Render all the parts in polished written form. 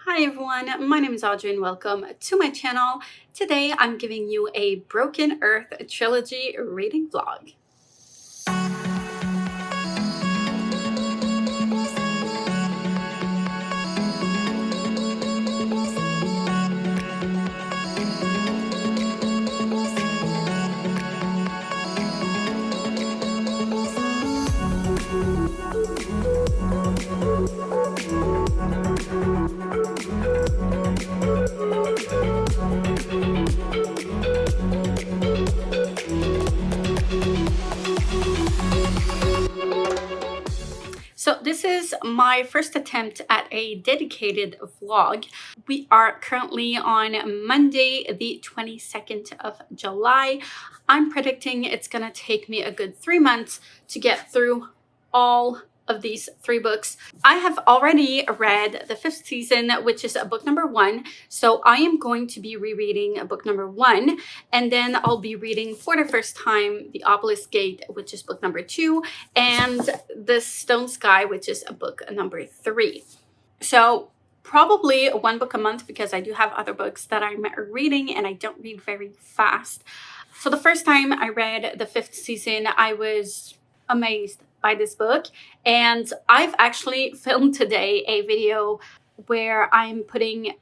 Hi everyone, my name is Audrey and welcome to my channel. Today I'm giving you a Broken Earth Trilogy reading vlog. So this is my first attempt at a dedicated vlog. We are currently on Monday, the 22nd of July. I'm predicting it's gonna take me a good 3 months to get through all of these 3 books. I have already read the 5th season, which is book number 1. So I am going to be rereading book number 1, and then I'll be reading for the first time The Obelisk Gate, which is book number 2, and The Stone Sky, which is book number 3. So probably 1 book a month because I do have other books that I'm reading and I don't read very fast. So the first time I read the 5th season, I was amazed by this book, and I've actually filmed today a video where I'm putting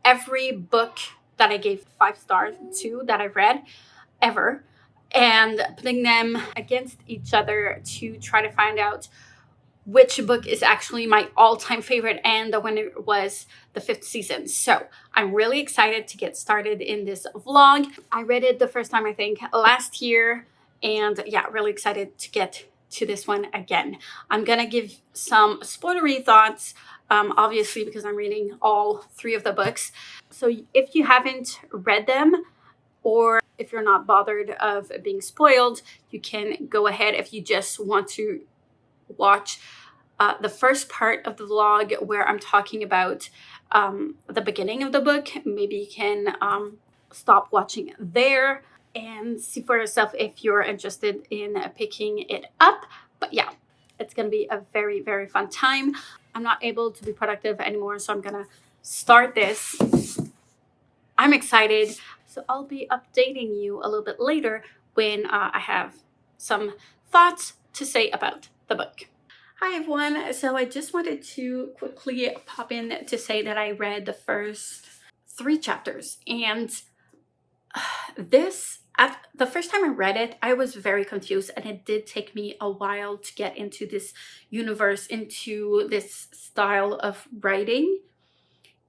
every book that I gave 5 stars to that I've read ever and putting them against each other to try to find out which book is actually my all-time favorite and the winner was the 5th season. So I'm really excited to get started in this vlog. I read it the first time, I think, last year, and yeah, really excited to get to this one again. I'm gonna give some spoilery thoughts, obviously, because I'm reading all 3 of the books. So if you haven't read them, or if you're not bothered of being spoiled, you can go ahead if you just want to watch the first part of the vlog where I'm talking about the beginning of the book. Maybe you can stop watching there and see for yourself if you're interested in picking it up. But yeah, it's gonna be a very, very fun time. I'm not able to be productive anymore, so I'm gonna start this. I'm excited. So I'll be updating you a little bit later when I have some thoughts to say about the book. Hi everyone, so I just wanted to quickly pop in to say that I read the first 3 chapters, and the first time I read it, I was very confused, and it did take me a while to get into this universe, into this style of writing,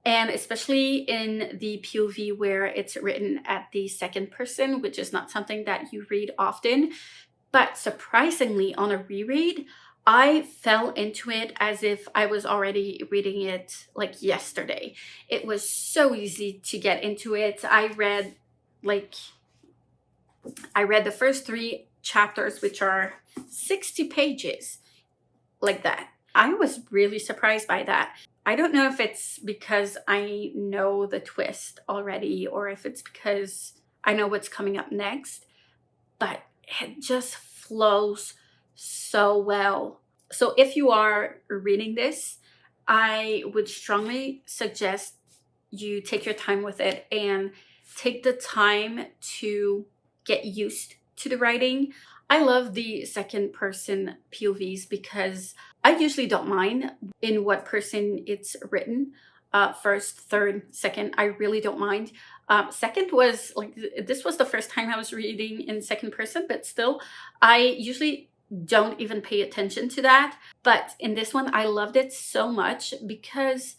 and especially in the POV where it's written at the second person, which is not something that you read often. But surprisingly, on a reread, I fell into it as if I was already reading it like yesterday. It was so easy to get into it. I read the first 3 chapters, which are 60 pages, like that. I was really surprised by that. I don't know if it's because I know the twist already or if it's because I know what's coming up next, but it just flows so well. So if you are reading this, I would strongly suggest you take your time with it and take the time to get used to the writing. I love the second person POVs because I usually don't mind in what person it's written. First, third, second, I really don't mind. Second was like, this was the first time I was reading in second person, but still, I usually don't even pay attention to that. But in this one, I loved it so much because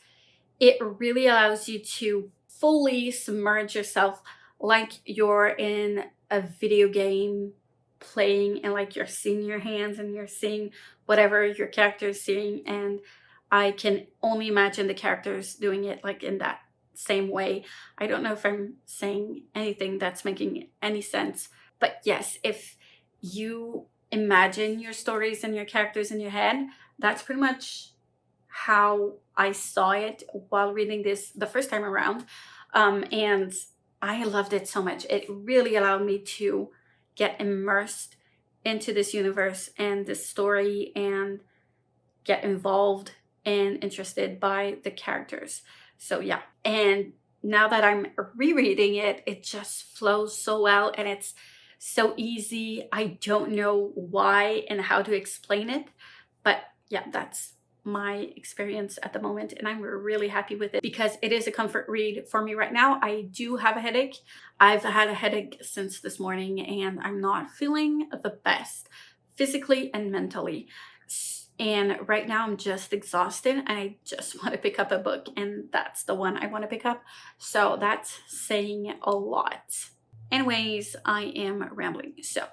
it really allows you to fully submerge yourself like you're in a video game playing, and like you're seeing your hands and you're seeing whatever your character is seeing, and I can only imagine the characters doing it like in that same way. I don't know if I'm saying anything that's making any sense, but yes, if you imagine your stories and your characters in your head, that's pretty much how I saw it while reading this the first time around. And I loved it so much. It really allowed me to get immersed into this universe and this story and get involved and interested by the characters. So yeah, and now that I'm rereading it, it just flows so well and it's so easy. I don't know why and how to explain it, but yeah, that's my experience at the moment, and I'm really happy with it because it is a comfort read for me right now. I do have a headache. I've had a headache since this morning and I'm not feeling the best physically and mentally. And right now I'm just exhausted and I just want to pick up a book, and that's the one I want to pick up. So that's saying a lot. Anyways, I am rambling. So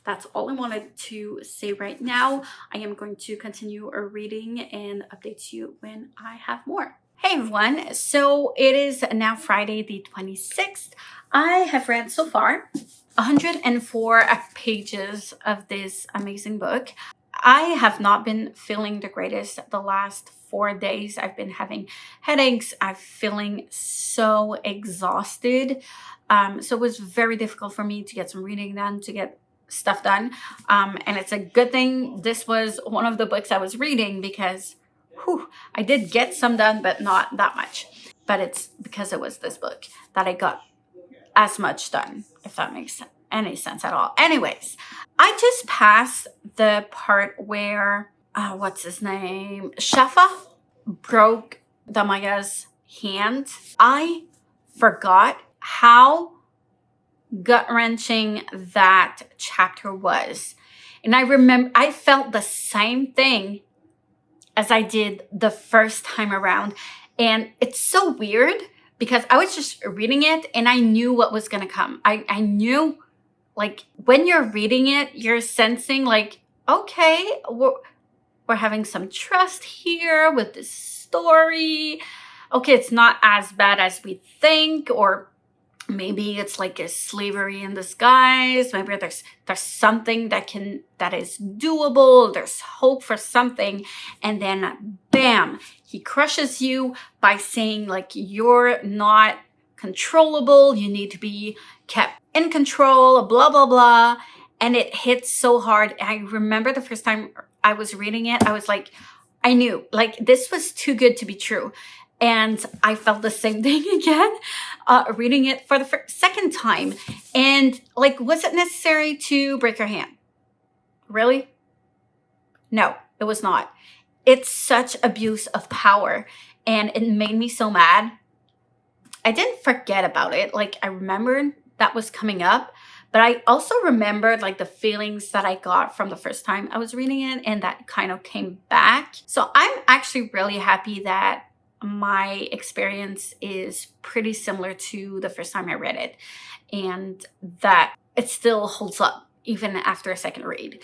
that's all I wanted to say right now. I am going to continue reading and update you when I have more. Hey everyone, so it is now Friday the 26th. I have read so far 104 pages of this amazing book. I have not been feeling the greatest the last 4 days. I've been having headaches. I'm feeling so exhausted. So it was very difficult for me to get some reading done, to get stuff done. And it's a good thing this was one of the books I was reading because I did get some done, but not that much. But it's because it was this book that I got as much done, if that makes any sense at all. Anyways, I just passed the part where, what's his name? Shafa broke Damaya's hand. I forgot how gut-wrenching that chapter was. And I remember I felt the same thing as I did the first time around. And it's so weird because I was just reading it and I knew what was going to come. I knew, like, when you're reading it, you're sensing like, okay, we're having some trust here with this story. Okay, it's not as bad as we think, or maybe it's like a slavery in disguise. Maybe there's something that is doable. There's hope for something. And then bam, he crushes you by saying like, you're not controllable. You need to be kept in control, blah, blah, blah. And it hits so hard. I remember the first time I was reading it, I was like, I knew like this was too good to be true. And I felt the same thing again, reading it for the second time. And like, was it necessary to break her hand? Really? No, it was not. It's such abuse of power. And it made me so mad. I didn't forget about it. Like, I remembered that was coming up. But I also remembered like the feelings that I got from the first time I was reading it. And that kind of came back. So I'm actually really happy that my experience is pretty similar to the first time I read it, and that it still holds up even after a second read.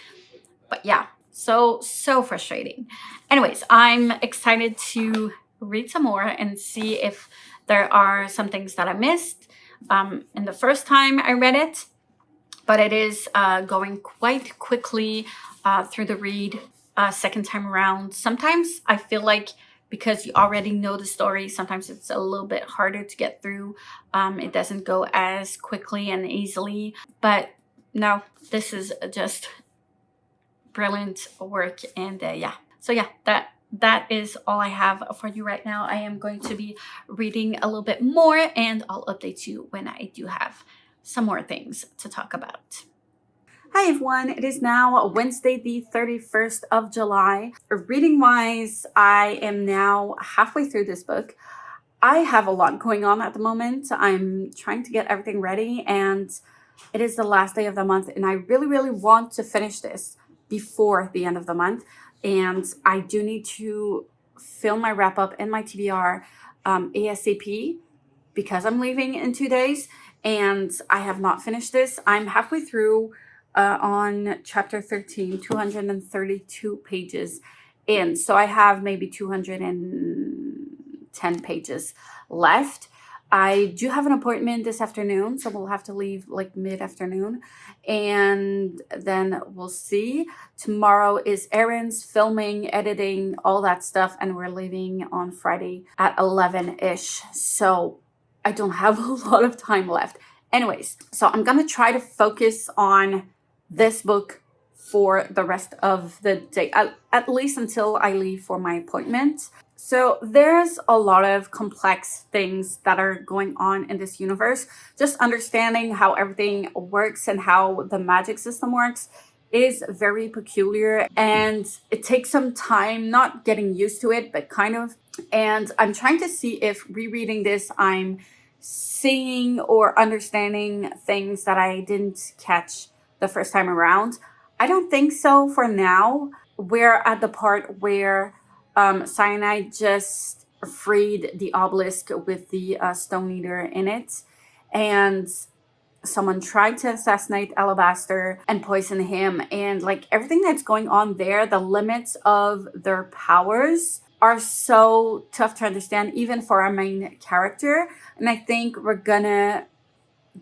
But yeah, so frustrating. Anyways, I'm excited to read some more and see if there are some things that I missed in the first time I read it. But it is going quite quickly through the read second time around. Sometimes I feel like because you already know the story, sometimes it's a little bit harder to get through. It doesn't go as quickly and easily. But no, this is just brilliant work. And yeah, so yeah, that is all I have for you right now. I am going to be reading a little bit more, and I'll update you when I do have some more things to talk about. Hi everyone, it is now Wednesday the 31st of July. Reading wise, I am now halfway through this book. I have a lot going on at the moment. I'm trying to get everything ready, and it is the last day of the month, and I really want to finish this before the end of the month. And I do need to film my wrap up and my TBR ASAP because I'm leaving in 2 days, and I have not finished this. I'm halfway through on chapter 13, 232 pages in. So I have maybe 210 pages left. I do have an appointment this afternoon, so we'll have to leave like mid-afternoon, and then we'll see. Tomorrow is errands, filming, editing, all that stuff, and we're leaving on Friday at 11-ish. So I don't have a lot of time left. Anyways, so I'm gonna try to focus on this book for the rest of the day, at least until I leave for my appointment. So there's a lot of complex things that are going on in this universe. Just understanding how everything works and how the magic system works is very peculiar, and it takes some time, not getting used to it, but kind of. And I'm trying to see if rereading this, I'm seeing or understanding things that I didn't catch the first time around. I don't think so for now. We're at the part where Cyanide just freed the obelisk with the Stone Eater in it, and someone tried to assassinate Alabaster and poison him. And like everything that's going on there, the limits of their powers are so tough to understand, even for our main character. And I think we're gonna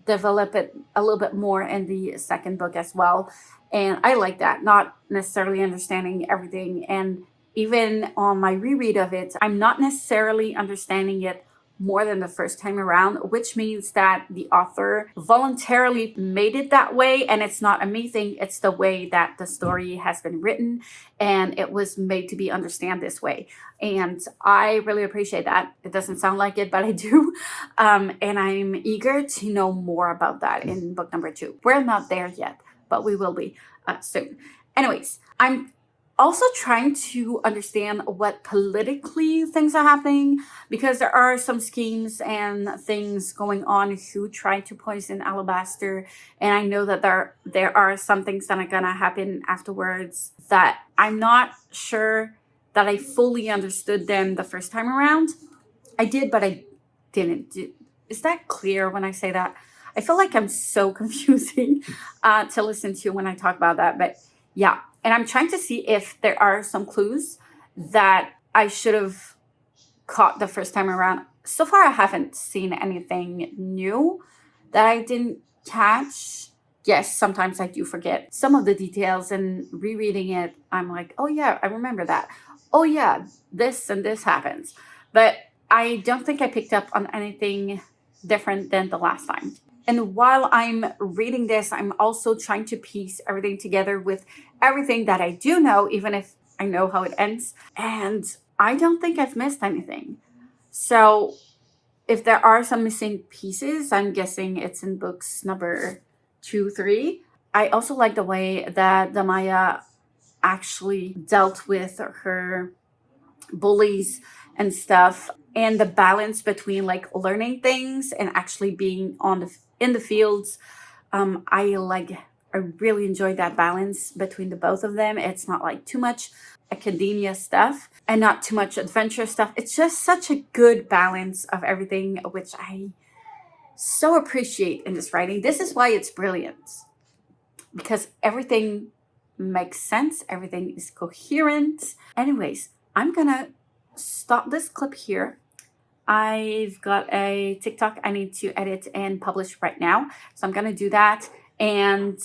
develop it a little bit more in the second book as well. And I like that, not necessarily understanding everything. And even on my reread of it, I'm not necessarily understanding it more than the first time around, which means that the author voluntarily made it that way. And it's not a me thing, it's the way that the story has been written, and it was made to be understood this way. And I really appreciate that. It doesn't sound like it, but I do. And I'm eager to know more about that in book number 2. We're not there yet, but we will be soon. Anyways, I'm also trying to understand what politically things are happening, because there are some schemes and things going on who try to poison Alabaster, and I know that there are some things that are gonna happen afterwards that I'm not sure that I fully understood them the first time around. I did, but I didn't. Is that clear when I say that? I feel like I'm so confusing to listen to when I talk about that, but yeah. And I'm trying to see if there are some clues that I should have caught the first time around. So far, I haven't seen anything new that I didn't catch. Yes, sometimes I do forget some of the details, and rereading it, I'm like, oh yeah, I remember that. Oh yeah, this and this happens. But I don't think I picked up on anything different than the last time. And while I'm reading this, I'm also trying to piece everything together with everything that I do know, even if I know how it ends. And I don't think I've missed anything. So if there are some missing pieces, I'm guessing it's in books number 2, 3. I also like the way that Damaya actually dealt with her bullies and stuff, and the balance between like learning things and actually being in the fields. I really enjoyed that balance between the both of them. It's not like too much academia stuff and not too much adventure stuff. It's just such a good balance of everything, which I so appreciate in this writing. This is why it's brilliant, because everything makes sense. Everything is coherent. Anyways, I'm gonna stop this clip here. I've got a TikTok I need to edit and publish right now. So I'm gonna do that and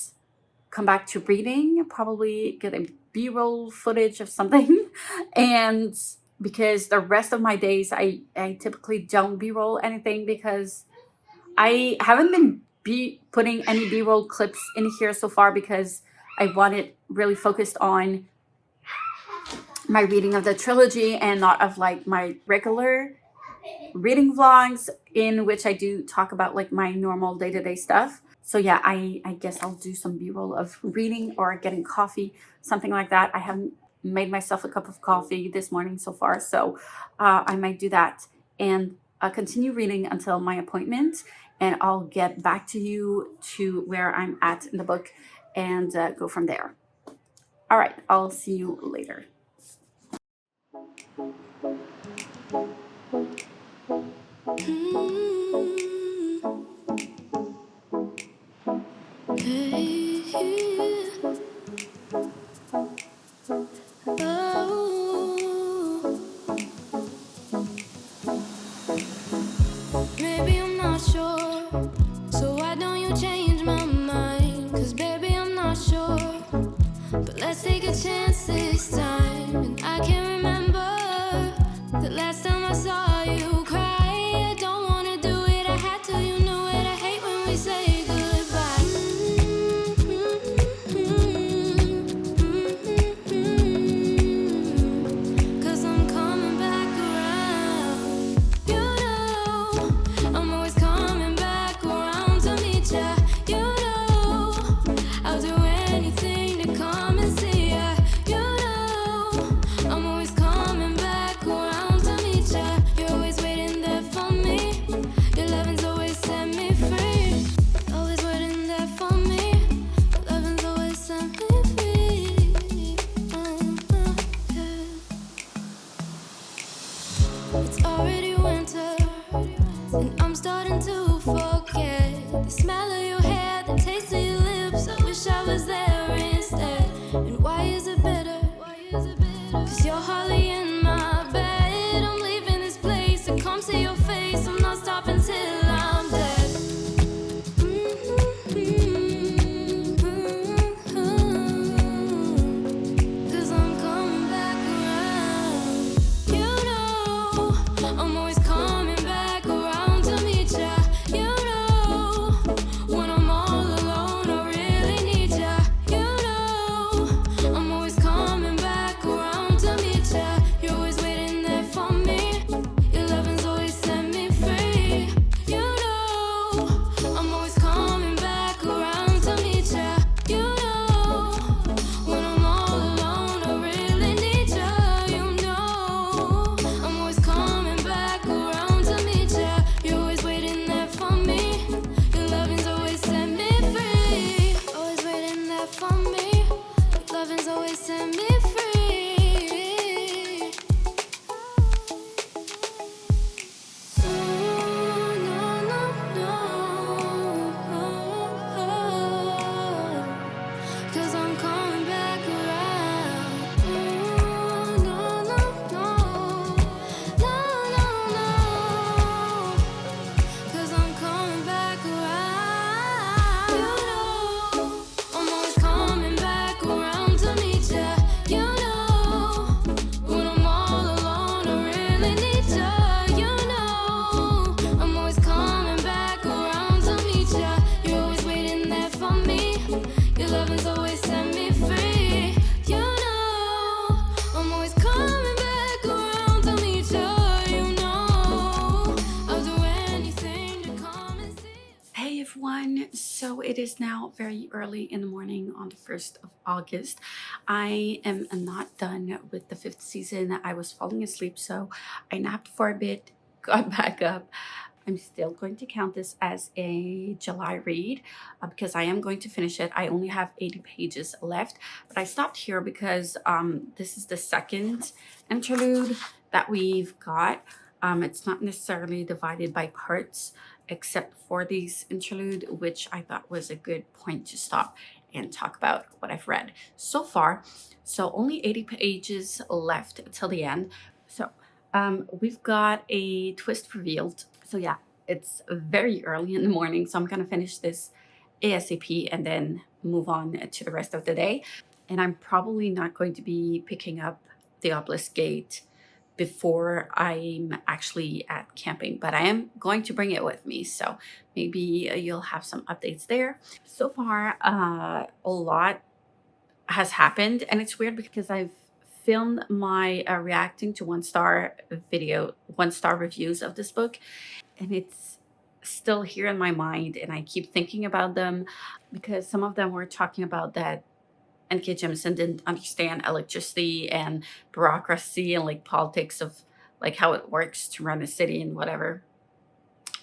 come back to reading, probably get a B-roll footage of something. And because the rest of my days, I typically don't B-roll anything, because I haven't been putting any B-roll clips in here so far, because I want it really focused on my reading of the trilogy and not of like my regular reading vlogs, in which I do talk about like my normal day-to-day stuff. So yeah, I guess I'll do some B-roll of reading or getting coffee, something like that. I haven't made myself a cup of coffee this morning so far, so I might do that and continue reading until my appointment, and I'll get back to you to where I'm at in the book and go from there. All right, I'll see you later. Maybe I'm not sure, so why don't you change my mind? 'Cause baby, I'm not sure, but let's take a chance this time. And I'm starting to forget the smell of your hair, the taste of your lips. I wish I was there instead. And why is it bitter? Cause you're hardly in my bed. I'm leaving this place to come see your face. I'm not stopping till I'm dead. Cause I'm coming back around. You know, I'm always coming back around to meet ya. You know, when I'm all alone, I really need ya. You know, I'm always coming back around to meet ya. You're always waiting there for me. Your loving's always set me free. You know, I'm always coming back around to meet ya. You know, when I'm all alone, I really need ya. You know, I'm always coming back around to meet ya. You're always waiting there for me. Your loving's always set me free. Always waiting there for me. Your loving's always set me free. No, no, no. Cause I'm coming back around. No, no, no. No, no, no. Cause I'm coming back around. You know, I'm always coming back around to meet ya. You know, when I'm all alone, I really need ya. You know, I'm always coming back around to meet ya. You're always waiting there for me. Your loving's always set me free. You know, I'm always coming back around to meet ya. You know, I'll do anything to come and see. Hey everyone, so it is now very early in the morning on the 1st of August. I am not done with the 5th season. I was falling asleep, so I napped for a bit, got back up. I'm still going to count this as a July read because I am going to finish it. I only have 80 pages left, but I stopped here because this is the second interlude that we've got. It's not necessarily divided by parts except for these interlude, which I thought was a good point to stop and talk about what I've read so far. So only 80 pages left till the end. So we've got a twist revealed. So yeah, it's very early in the morning, so I'm gonna finish this ASAP and then move on to the rest of the day. And I'm probably not going to be picking up the Obelisk Gate before I'm actually at camping, but I am going to bring it with me, so maybe you'll have some updates there. So far, a lot has happened, and it's weird because I've filmed my reacting to 1-star video, 1-star reviews of this book, and it's still here in my mind, and I keep thinking about them because some of them were talking about that N.K. Jemisin didn't understand electricity and bureaucracy and like politics of like how it works to run a city and whatever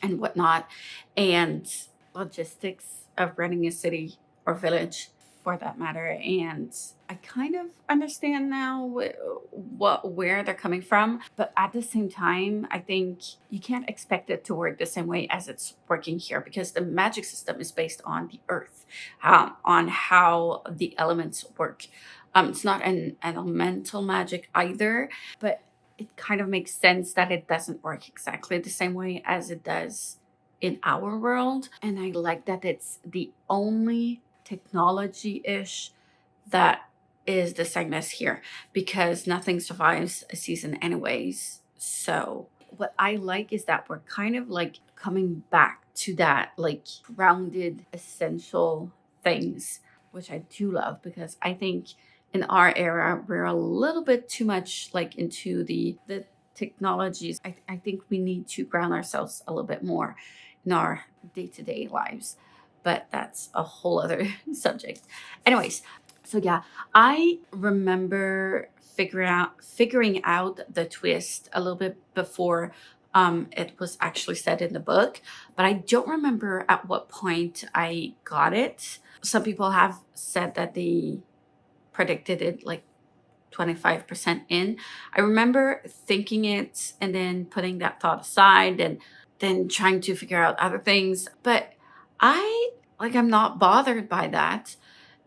and whatnot, and logistics of running a city or village for that matter. And I kind of understand now where they're coming from, but at the same time, I think you can't expect it to work the same way as it's working here because the magic system is based on the earth, on how the elements work. It's not an elemental magic either, but it kind of makes sense that it doesn't work exactly the same way as it does in our world. And I like that it's the only technology-ish that is the Cygnus here because nothing survives a season anyways. So what I like is that we're kind of like coming back to that like grounded essential things, which I do love because I think in our era we're a little bit too much like into the technologies. I think we need to ground ourselves a little bit more in our day-to-day lives, but that's a whole other subject. Anyways, so yeah, I remember figuring out the twist a little bit before it was actually said in the book, but I don't remember at what point I got it. Some people have said that they predicted it like 25% in. I remember thinking it and then putting that thought aside, and then trying to figure out other things. But I'm not bothered by that,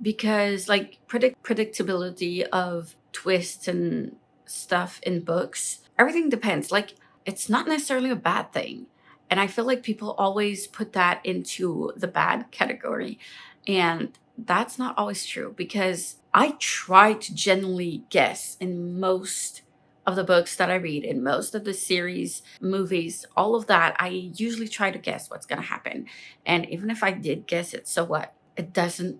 because like predictability of twists and stuff in books, everything depends. Like, it's not necessarily a bad thing. And I feel like people always put that into the bad category. And that's not always true, because I try to genuinely guess in most of the books that I read, in most of the series, movies, all of that. I usually try to guess what's going to happen. And even if I did guess it, so what? It doesn't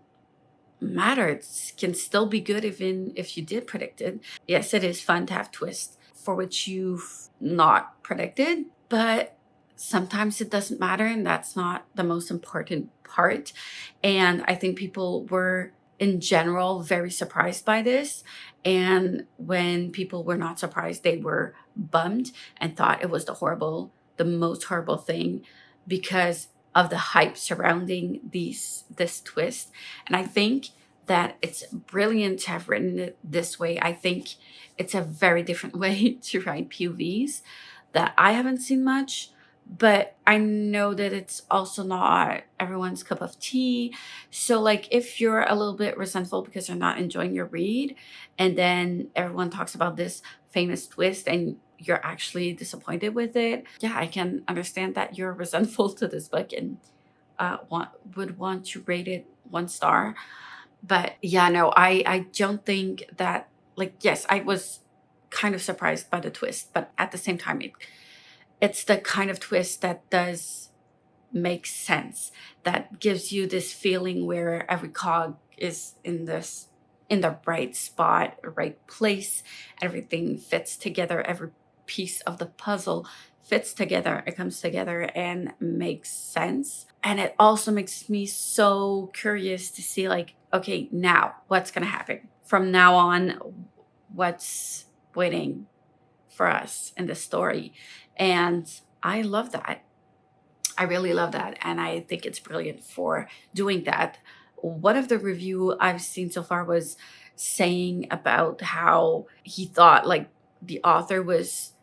matter. It can still be good even if you did predict it. Yes, it is fun to have twists for which you've not predicted, but sometimes it doesn't matter, and that's not the most important part. And I think people were, in general, very surprised by this. And when people were not surprised, they were bummed and thought it was the most horrible thing, because of the hype surrounding this twist. And I think that it's brilliant to have written it this way. I think it's a very different way to write POVs that I haven't seen much, but I know that it's also not everyone's cup of tea. So like, if you're a little bit resentful because you're not enjoying your read, and then everyone talks about this famous twist and you're actually disappointed with it, yeah, I can understand that you're resentful to this book and would want to rate it 1 star. But yeah, no, I don't think that, like, yes, I was kind of surprised by the twist, but at the same time, it's the kind of twist that does make sense, that gives you this feeling where every cog is in the right spot, right place. Everything fits together. Every piece of the puzzle fits together. It comes together and makes sense. And it also makes me so curious to see, like, okay, now what's going to happen from now on? What's waiting for us in the story? And I love that. I really love that. And I think it's brilliant for doing that. One of the review I've seen so far was saying about how he thought like the author was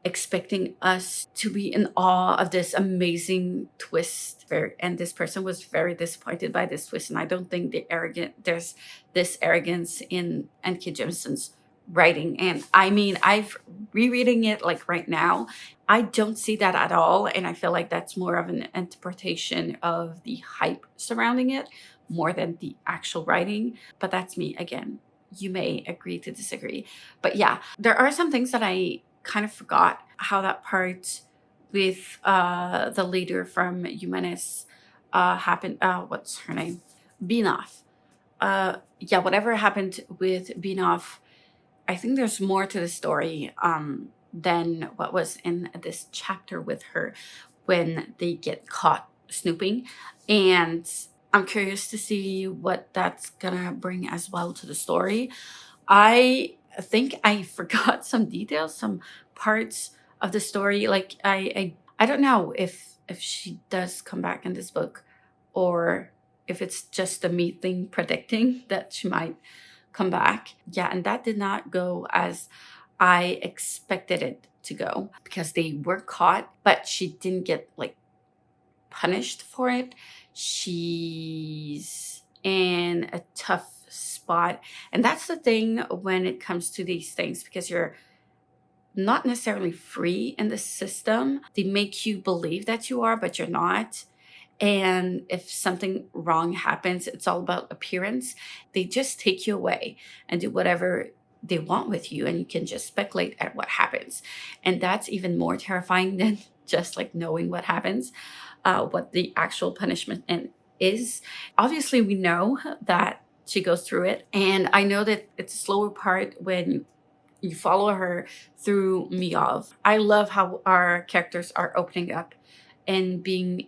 expecting us to be in awe of this amazing twist, and this person was very disappointed by this twist. And I don't think there's this arrogance in N.K. Jemisin's writing. And I mean, I've rereading it like right now, I don't see that at all. And I feel like that's more of an interpretation of the hype surrounding it more than the actual writing. But that's me. Again, you may agree to disagree. But yeah, there are some things that I kind of forgot how that part with the leader from Humanis happened. What's her name? Binoff. Yeah, whatever happened with Binoff, I think there's more to the story than what was in this chapter with her when they get caught snooping. And I'm curious to see what that's gonna bring as well to the story. I think I forgot some details, some parts of the story. Like I don't know if she does come back in this book, or if it's just a me thing predicting that she might come back. Yeah, and that did not go as I expected it to go, because they were caught, but she didn't get like punished for it. She's in a tough spot. And that's the thing when it comes to these things, because you're not necessarily free in the system. They make you believe that you are, but you're not. And if something wrong happens, it's all about appearance. They just take you away and do whatever they want with you, and you can just speculate at what happens. And that's even more terrifying than just like knowing what happens, what the actual punishment is. Obviously, we know that she goes through it, and I know that it's a slower part when you follow her through Miov. I love how our characters are opening up and being,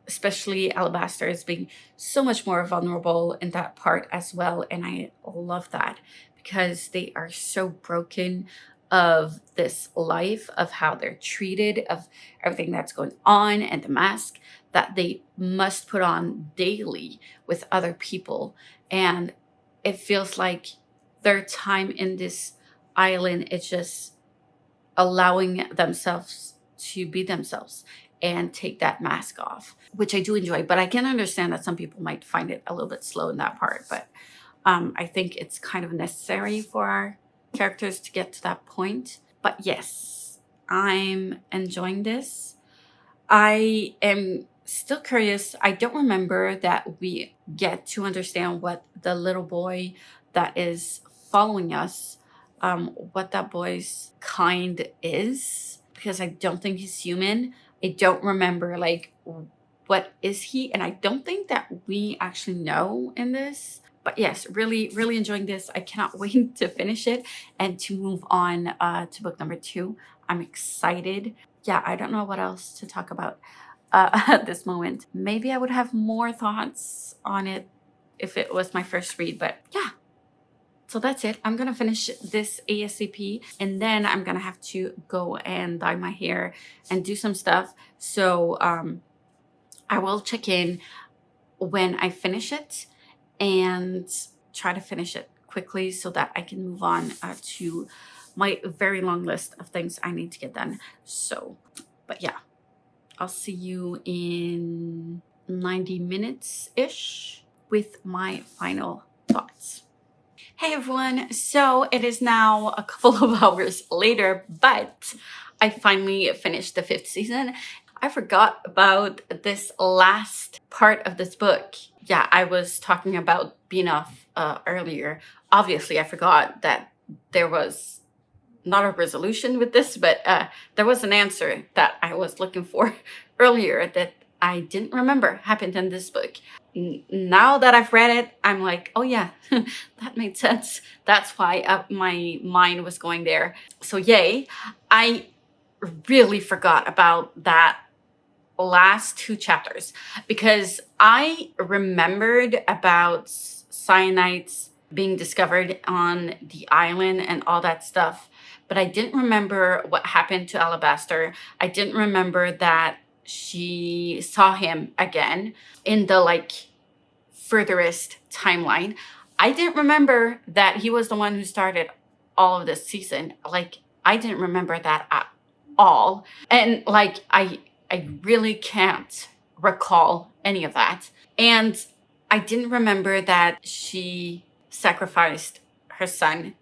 especially Alabaster, is being so much more vulnerable in that part as well. And I love that, because they are so broken of this life, of how they're treated, of everything that's going on, and the mask that they must put on daily with other people. And it feels like their time in this island is just allowing themselves to be themselves and take that mask off, which I do enjoy. But I can understand that some people might find it a little bit slow in that part. But I think it's kind of necessary for our characters to get to that point. But yes, I'm enjoying this. I am still curious. I don't remember that we get to understand what the little boy that is following us, what that boy's kind is, because I don't think he's human. I don't remember like what is he, and I don't think that we actually know in this. But yes, really, really enjoying this. I cannot wait to finish it and to move on to book number 2. I'm excited. Yeah, I don't know what else to talk about at this moment. Maybe I would have more thoughts on it if it was my first read, but yeah. So that's it. I'm gonna finish this ASAP, and then I'm gonna have to go and dye my hair and do some stuff. So I will check in when I finish it and try to finish it quickly so that I can move on to my very long list of things I need to get done. So, but yeah, I'll see you in 90 minutes-ish with my final thoughts. Hey everyone, so it is now a couple of hours later, but I finally finished the 5th season. I forgot about this last part of this book. Yeah, I was talking about Beanoff earlier. Obviously, I forgot that there was not a resolution with this, but there was an answer that I was looking for earlier that I didn't remember happened in this book. Now that I've read it, I'm like, oh yeah, that made sense. That's why my mind was going there. So yay. I really forgot about that last 2 chapters because I remembered about cyanides being discovered on the island and all that stuff, but I didn't remember what happened to Alabaster. I didn't remember that she saw him again in the like furthest timeline. I didn't remember that he was the one who started all of this season. Like, I didn't remember that at all. And like, I really can't recall any of that. And I didn't remember that she sacrificed her son.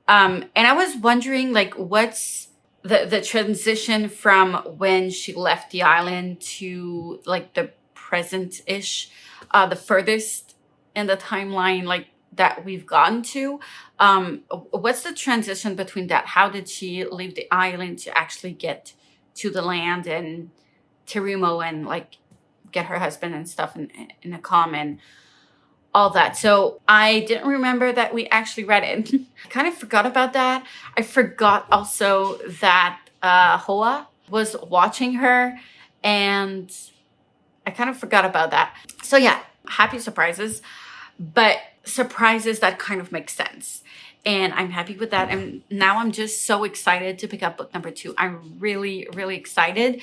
And I was wondering, like, what's the transition from when she left the island to like the present-ish, the furthest in the timeline, like that we've gotten to. What's the transition between that? How did she leave the island to actually get to the land and Terumo and like get her husband and stuff in a calm and all that? So I didn't remember that we actually read it. I kind of forgot about that. I forgot also that Hoa was watching her, and I kind of forgot about that. So yeah, happy surprises, but surprises that kind of make sense. And I'm happy with that. And now I'm just so excited to pick up book number 2. I'm really, really excited,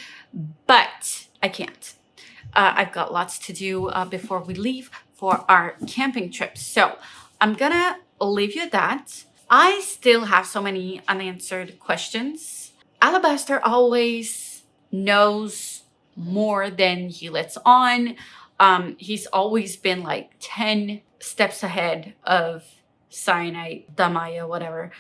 but I can't. I've got lots to do before we leave for our camping trip. So I'm gonna leave you at that. I still have so many unanswered questions. Alabaster always knows more than he lets on. He's always been like 10 steps ahead of Cyanide, Damaya, whatever,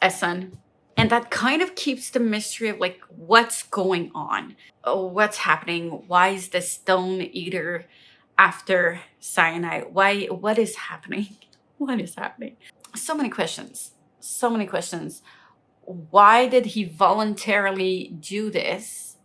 Essen. And that kind of keeps the mystery of like, what's going on? What's happening? Why is the Stone Eater after Cyanide? What is happening? What is happening? So many questions. So many questions. Why did he voluntarily do this?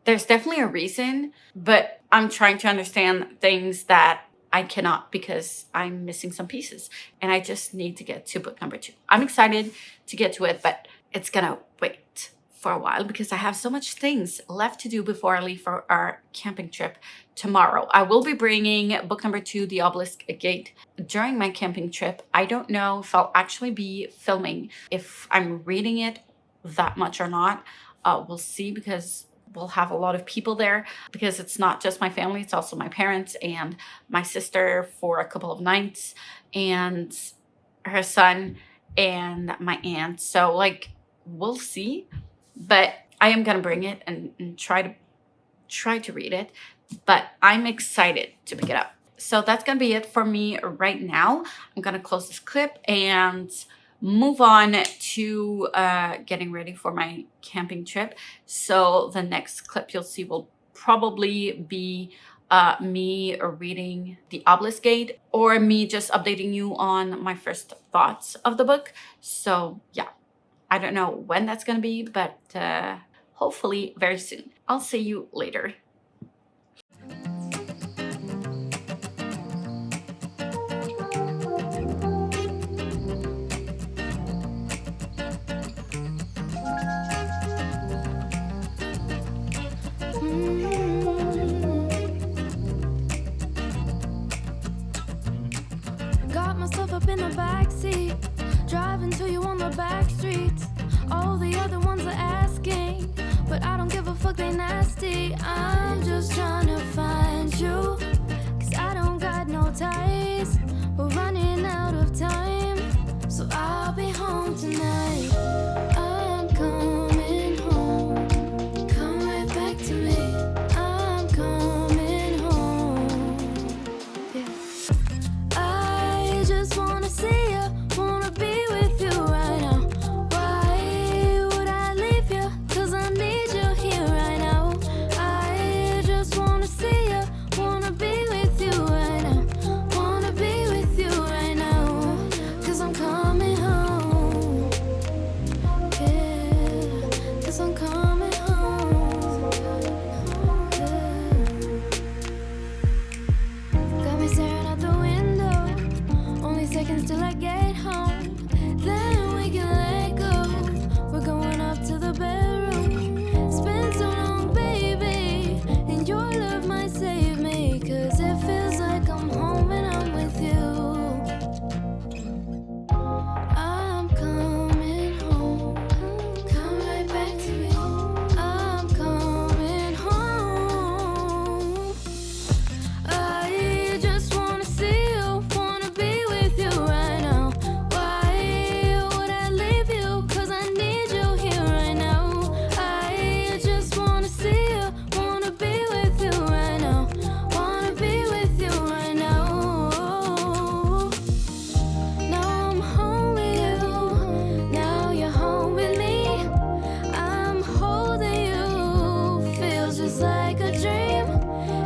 There's definitely a reason, but I'm trying to understand things that I cannot because I'm missing some pieces, and I just need to get to book number 2. I'm excited to get to it, but it's gonna wait for a while because I have so much things left to do before I leave for our camping trip tomorrow. I will be bringing book number 2, The Obelisk Gate, during my camping trip. I don't know if I'll actually be filming, if I'm reading it that much or not. We'll see, because we'll have a lot of people there, because it's not just my family, it's also my parents and my sister for a couple of nights and her son and my aunt. So like, we'll see, but I am gonna bring it and try to read it, but I'm excited to pick it up. So that's gonna be it for me right now. I'm gonna close this clip and move on to getting ready for my camping trip. So the next clip you'll see will probably be me reading The Obelisk Gate, or me just updating you on my first thoughts of the book. So yeah, I don't know when that's gonna be, but hopefully very soon. I'll see you later. Got myself up in the backseat, driving to you on the back streets. All the other ones are asking, but I don't give a fuck, they nasty. I'm just trying to find you, cause I don't got no ties. We're running out of time, so I'll be home tonight. I'm coming home. Come right back to me. I'm coming home. Yeah. I just wanna see you, wanna be with you right now. Why would I leave you? Cause I need you here right now. I just wanna see you, wanna be with you right now. Wanna be with you right now. Cause I'm coming home. Yeah, cause I'm coming home. Yeah. Got me staring out the window, only seconds till I get home. Then we can let go. We're going up to the bedroom. It's been so long, baby, and your love might save me. Cause it feels like I'm home when I'm with you. I'm coming home. Come right back to me. I'm coming home. I just wanna see you, wanna be with you right now. Why would I leave you? Cause I need you here right now. I just wanna see you, wanna be with you right now. Wanna be with you right now. Now I'm home with you, now you're home with me. I'm holding you, feels just like a dream.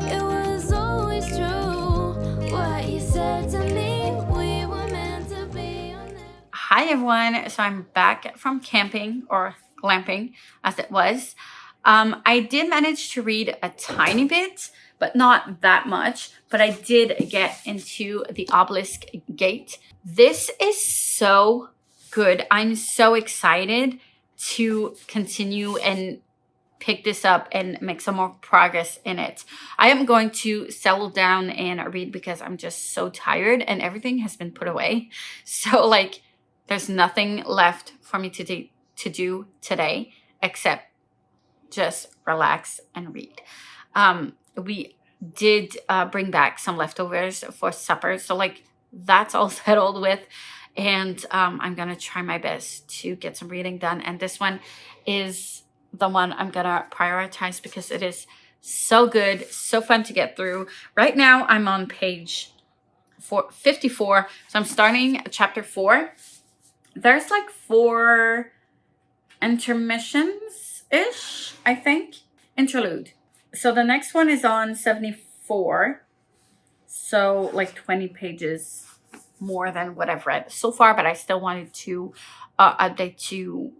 It was always true, what you said to me. We were meant to be on that. Hi everyone, so I'm back from camping, or glamping as it was. I did manage to read a tiny bit, but not that much, but I did get into The Obelisk Gate. This is so good. I'm so excited to continue and pick this up and make some more progress in it. I am going to settle down and read because I'm just so tired and everything has been put away. So like there's nothing left for me to do today except just relax and read. We did bring back some leftovers for supper, so like that's all settled with, and I'm gonna try my best to get some reading done, and this one is the one I'm gonna prioritize because it is so good, so fun to get through. Right now I'm on page 54, so I'm starting chapter 4. There's like 4 intermissions-ish, I think. Interlude. So the next one is on 74. So like 20 pages more than what I've read so far, but I still wanted to update you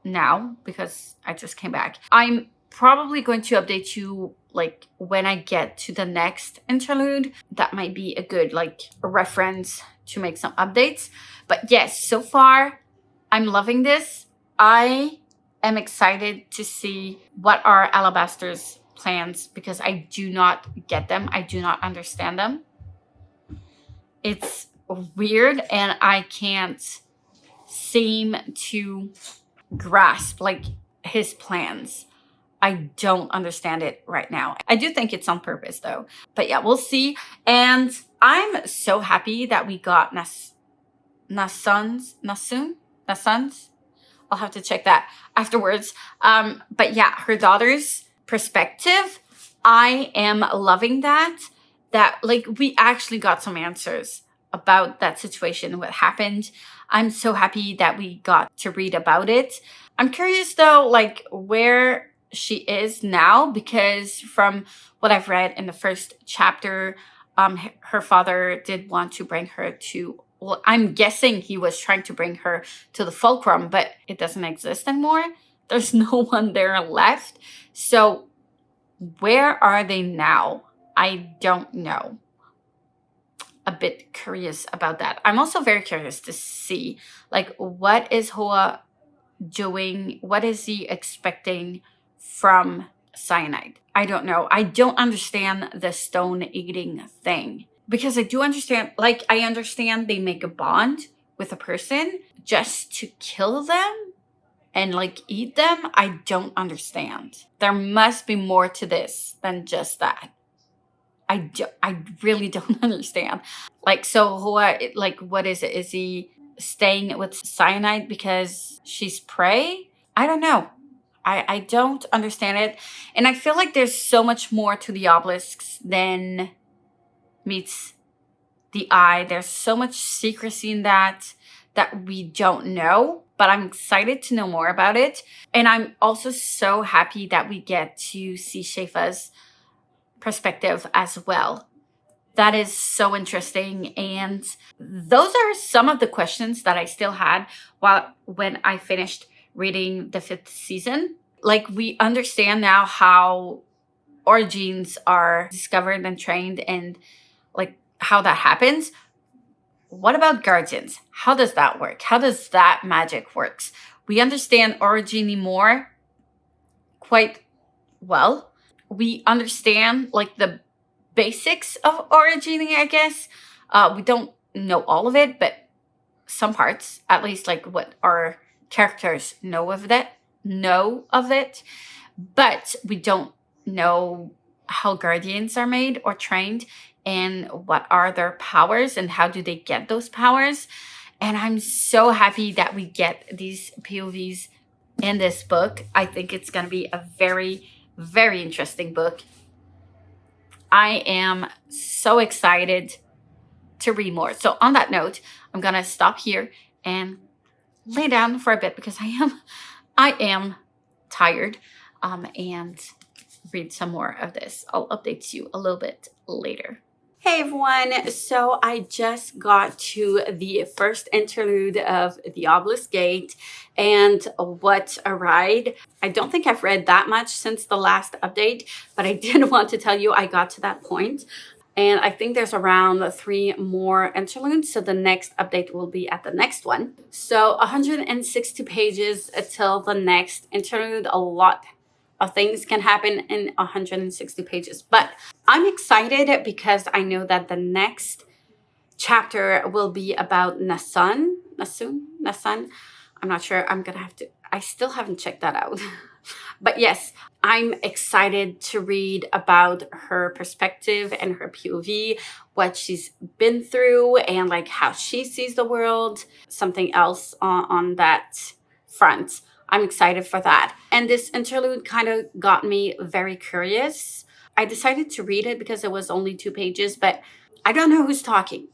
now because I just came back. I'm probably going to update you like when I get to the next interlude. That might be a good like reference to make some updates. But yes, so far I'm loving this. I am excited to see what are Alabaster's plans because I do not get them. I do not understand them. It's weird and I can't seem to grasp like his plans. I don't understand it right now. I do think it's on purpose though. But yeah, we'll see. And I'm so happy that we got Nasun's I'll have to check that afterwards. But yeah, her daughter's perspective, I am loving that. That like we actually got some answers about that situation, what happened. I'm so happy that we got to read about it. I'm curious though, like where she is now, because from what I've read in the first chapter, her father did want to bring her to, well, I'm guessing he was trying to bring her to the fulcrum, but it doesn't exist anymore. There's no one there left. So where are they now? I don't know. A bit curious about that. I'm also very curious to see, like, what is Hoa doing? What is he expecting from cyanide? I don't know. I don't understand the stone eating thing. Because I do understand, like, I understand they make a bond with a person just to kill them and, like, eat them. I don't understand. There must be more to this than just that. I really don't understand. Like, so Hoa, like, what is it? Is he staying with cyanide because she's prey? I don't know. I don't understand it. And I feel like there's so much more to the obelisks than meets the eye. There's so much secrecy in that we don't know. But I'm excited to know more about it. And I'm also so happy that we get to see Shefa's perspective as well. That is so interesting. And those are some of the questions that I still had when I finished reading the 5th season. Like, we understand now how origins are discovered and trained and like how that happens. What about guardians? How does that work? How does that magic works? We understand origin more quite well. We understand like the basics of origining, I guess. We don't know all of it, but some parts, at least like what our characters know of it. But we don't know how guardians are made or trained and what are their powers and how do they get those powers. And I'm so happy that we get these POVs in this book. I think it's going to be a very, very interesting book. I am so excited to read more. So on that note, I'm going to stop here and lay down for a bit because I am tired, and read some more of this. I'll update you a little bit later. Hey everyone, so I just got to the first interlude of The Obelisk Gate, and what a ride. I don't think I've read that much since the last update, but I did want to tell you I got to that point. And I think there's around 3 more interludes, so the next update will be at the next one. So 160 pages until the next interlude. A lot of things can happen in 160 pages. But I'm excited because I know that the next chapter will be about Nasun. I'm not sure. I'm going to have to... I still haven't checked that out. But yes, I'm excited to read about her perspective and her POV, what she's been through and like how she sees the world. Something else on that front. I'm excited for that. And this interlude kind of got me very curious. I decided to read it because it was only 2 pages, but I don't know who's talking.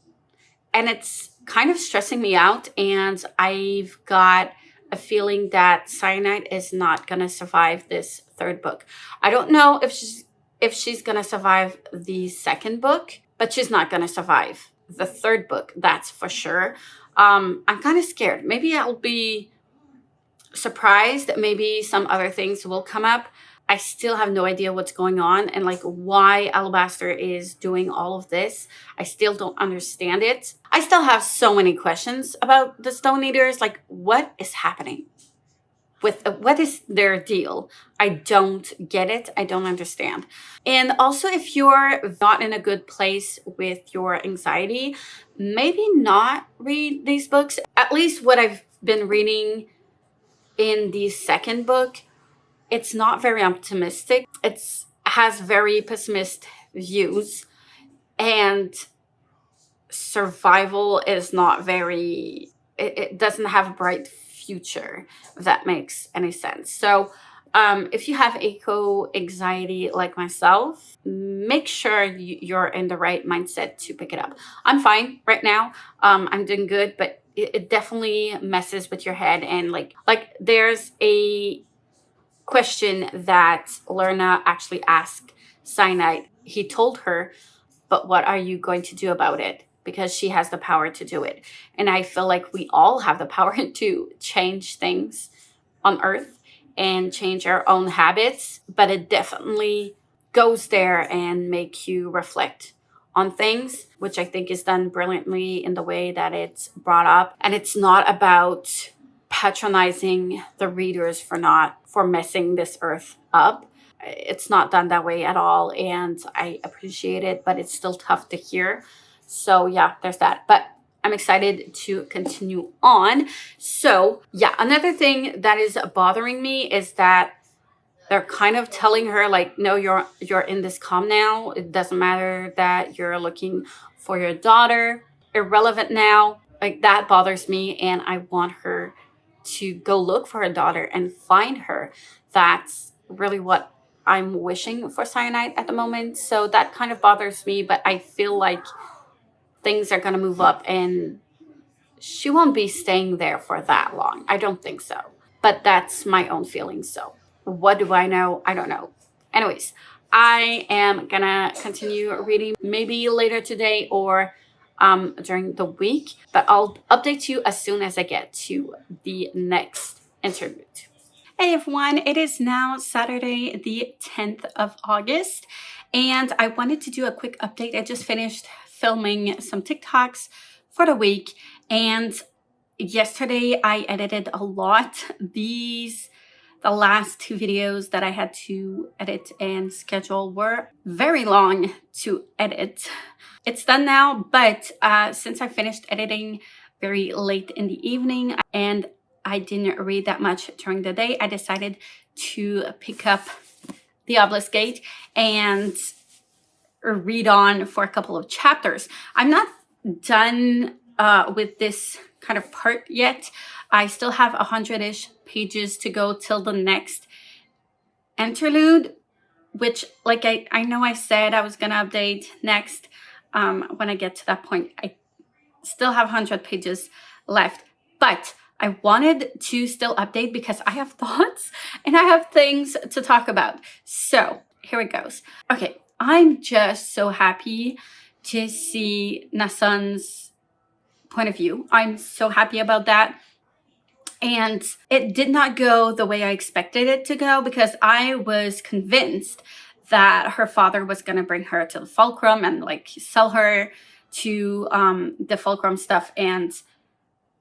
And it's kind of stressing me out. And I've got a feeling that Cyanide is not going to survive this 3rd book. I don't know if she's going to survive the 2nd book, but she's not going to survive the 3rd book. That's for sure. I'm kind of scared. Maybe I'll be surprised that maybe some other things will come up. I still have no idea what's going on and like why Alabaster is doing all of this. I still don't understand it. I still have so many questions about the Stone Eaters. Like, what is happening? What is their deal? I don't get it. I don't understand. And also, if you're not in a good place with your anxiety, maybe not read these books. At least what I've been reading in the 2nd book, it's not very optimistic. It has very pessimist views, and survival is not very, it doesn't have bright future, if that makes any sense. So if you have eco anxiety like myself, make sure you're in the right mindset to pick it up. I'm fine right now. I'm doing good, but it definitely messes with your head. And like there's a question that Lerna actually asked Cyanide. He told her, but what are you going to do about it? Because she has the power to do it. And I feel like we all have the power to change things on Earth and change our own habits, but it definitely goes there and make you reflect on things, which I think is done brilliantly in the way that it's brought up. And it's not about patronizing the readers for messing this Earth up. It's not done that way at all, and I appreciate it, but it's still tough to hear. So yeah, there's that. But I'm excited to continue on. So yeah, another thing that is bothering me is that they're kind of telling her like, no, you're in this calm now. It doesn't matter that you're looking for your daughter. Irrelevant now. Like, that bothers me, and I want her to go look for her daughter and find her. That's really what I'm wishing for Cyanide at the moment. So that kind of bothers me, but I feel like things are going to move up and she won't be staying there for that long. I don't think so. But that's my own feeling. So what do I know? I don't know. Anyways, I am going to continue reading maybe later today or during the week. But I'll update you as soon as I get to the next interlude. Hey everyone, it is now Saturday the 10th of August, and I wanted to do a quick update. I just finished filming some TikToks for the week, and yesterday I edited a lot. The last two videos that I had to edit and schedule were very long to edit. It's done now, but since I finished editing very late in the evening and I didn't read that much during the day, I decided to pick up The Obelisk Gate and read on for a couple of chapters. I'm not done with this kind of part yet. I still have 100-ish pages to go till the next interlude, which, like I know I said I was gonna update next when I get to that point. I still have 100 pages left, but I wanted to still update because I have thoughts and I have things to talk about. So here it goes. Okay, I'm just so happy to see Nassan's point of view. I'm so happy about that. And it did not go the way I expected it to go, because I was convinced that her father was going to bring her to the fulcrum and like sell her to the fulcrum stuff, and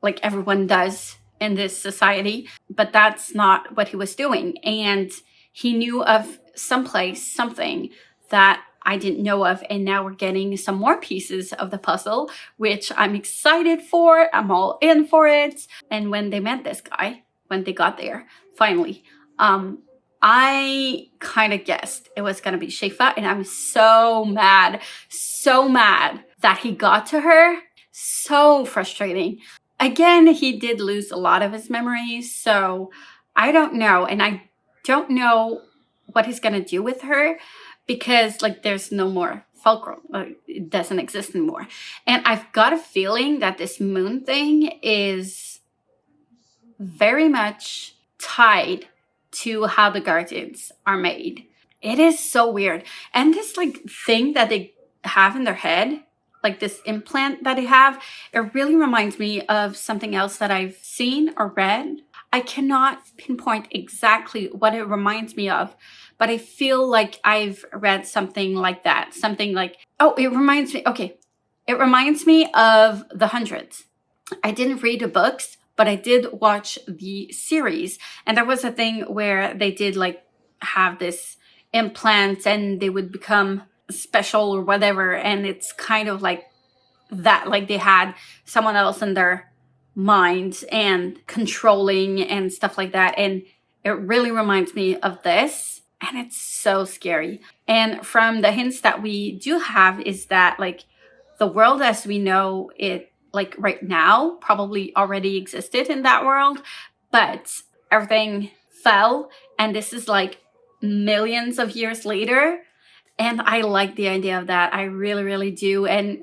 like everyone does in this society. But that's not what he was doing. And he knew of something that I didn't know of. And now we're getting some more pieces of the puzzle, which I'm excited for. I'm all in for it. And when they met this guy, when they got there, finally, I kind of guessed it was going to be Shefa. And I'm so mad that he got to her. So frustrating. Again, he did lose a lot of his memories, so I don't know. And I don't know what he's going to do with her, because like there's no more fulcrum. It doesn't exist anymore. And I've got a feeling that this moon thing is very much tied to how the guardians are made. It is so weird. And this like thing that they have in their head, like this implant that they have, it really reminds me of something else that I've seen or read. I cannot pinpoint exactly what it reminds me of, but I feel like I've read something like that. Something like, it reminds me of The Hundreds. I didn't read the books, but I did watch the series. And there was a thing where they did like have this implant and they would become special or whatever, and it's kind of like that, like they had someone else in their mind and controlling and stuff like that. And it really reminds me of this, and it's so scary. And from the hints that we do have is that like the world as we know it like right now probably already existed in that world, but everything fell, and this is like millions of years later. And I like the idea of that. I really, really do. And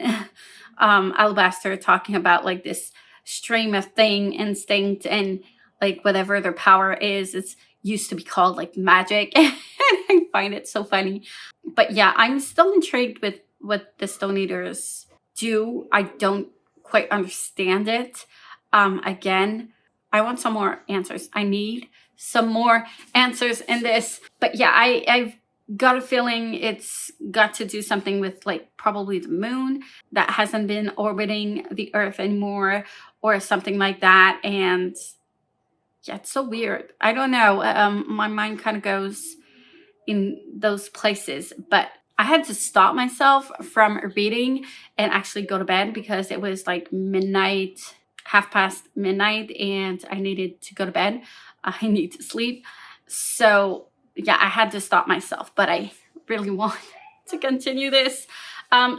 Alabaster talking about like this stream of thing, instinct, and like whatever their power is, it's used to be called like magic. And I find it so funny. But yeah, I'm still intrigued with what the Stone Eaters do. I don't quite understand it. Again, I want some more answers. I need some more answers in this. But yeah, I've got a feeling it's got to do something with like probably the moon that hasn't been orbiting the Earth anymore, or something like that. And yeah, it's so weird. I don't know. My mind kind of goes in those places, but I had to stop myself from reading and actually go to bed because it was like midnight, half past midnight, and I needed to go to bed. I need to sleep. So yeah, I had to stop myself, but I really want to continue this.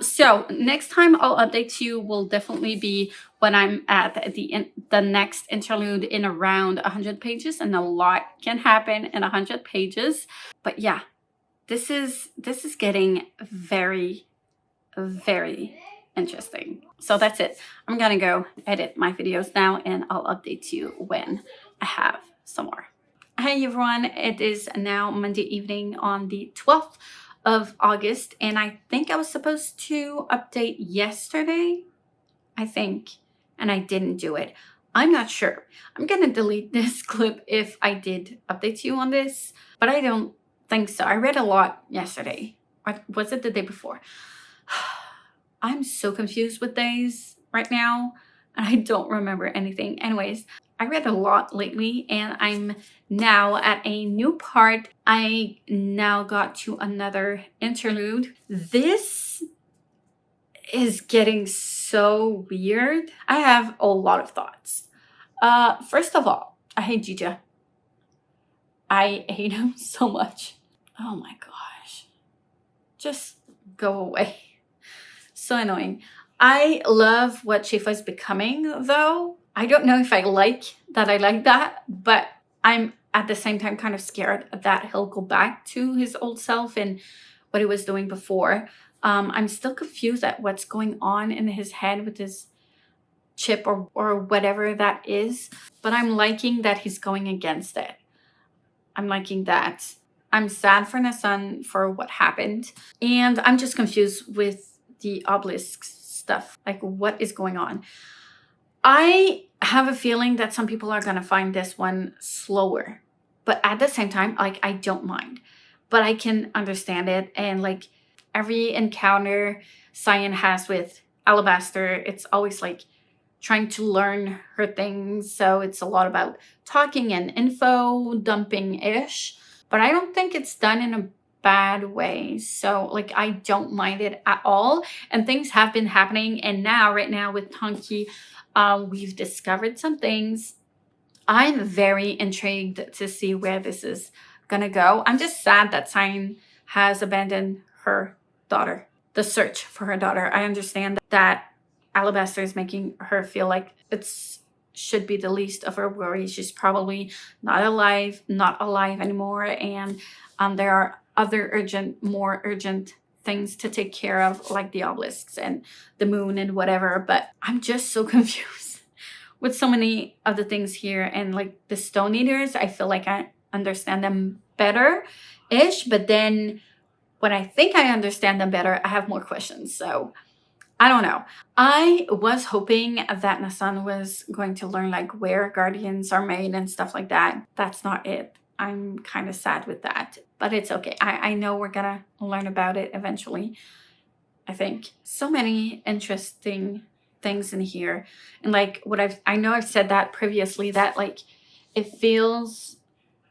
So next time I'll update you will definitely be when I'm at the next interlude in around 100 pages, and a lot can happen in 100 pages. But yeah, this is getting very, very interesting. So that's it. I'm gonna go edit my videos now, and I'll update you when I have some more. Hey everyone, it is now Monday evening on the 12th of August, and I think I was supposed to update yesterday, I think, and I didn't do it. I'm not sure. I'm gonna delete this clip if I did update you on this, but I don't think so. I read a lot yesterday. Or was it the day before? I'm so confused with days right now, and I don't remember anything. Anyways, I read a lot lately, and I'm now at a new part. I now got to another interlude. This is getting so weird. I have a lot of thoughts. First of all, I hate Jija. I hate him so much. Oh my gosh. Just go away. So annoying. I love what Shifa is becoming, though. I don't know if I like that, but I'm at the same time kind of scared that he'll go back to his old self and what he was doing before. I'm still confused at what's going on in his head with his chip or whatever that is, but I'm liking that he's going against it. I'm liking that. I'm sad for Nassan for what happened, and I'm just confused with the obelisk stuff. Like, what is going on? I have a feeling that some people are going to find this one slower, but at the same time, like, I don't mind, but I can understand it. And like every encounter Cyan has with Alabaster, it's always like trying to learn her things. So it's a lot about talking and info dumping ish, but I don't think it's done in a bad way. So like, I don't mind it at all. And things have been happening. And now, right now with Tonki, we've discovered some things. I'm very intrigued to see where this is gonna go. I'm just sad that Cyan has abandoned her daughter, the search for her daughter. I understand that Alabaster is making her feel like it's should be the least of her worries. She's probably not alive anymore, and there are other more urgent things to take care of, like the obelisks and the moon and whatever. But I'm just so confused with so many of the things here. And like the Stone Eaters, I feel like I understand them better-ish, but then when I think I understand them better, I have more questions. So I don't know. I was hoping that Nassan was going to learn like where guardians are made and stuff like that. That's not it. I'm kind of sad with that, but it's okay. I know we're gonna learn about it eventually, I think. So many interesting things in here. And like I know I've said that previously, that like it feels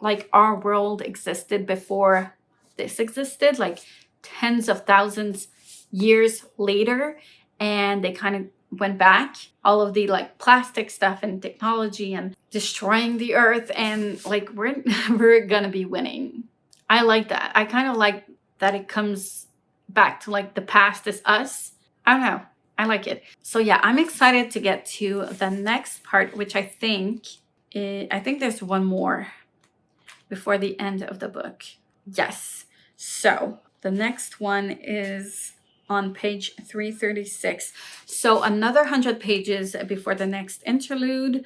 like our world existed before this existed, like tens of thousands years later, and they kind of went back, all of the like plastic stuff and technology and destroying the earth, and like we're never gonna be winning. I like that. I kind of like that it comes back to like the past is us. I don't know. I like it. So yeah, I'm excited to get to the next part, which I think I think there's one more before the end of the book. Yes. So the next one is on page 336. So another 100 pages before the next interlude.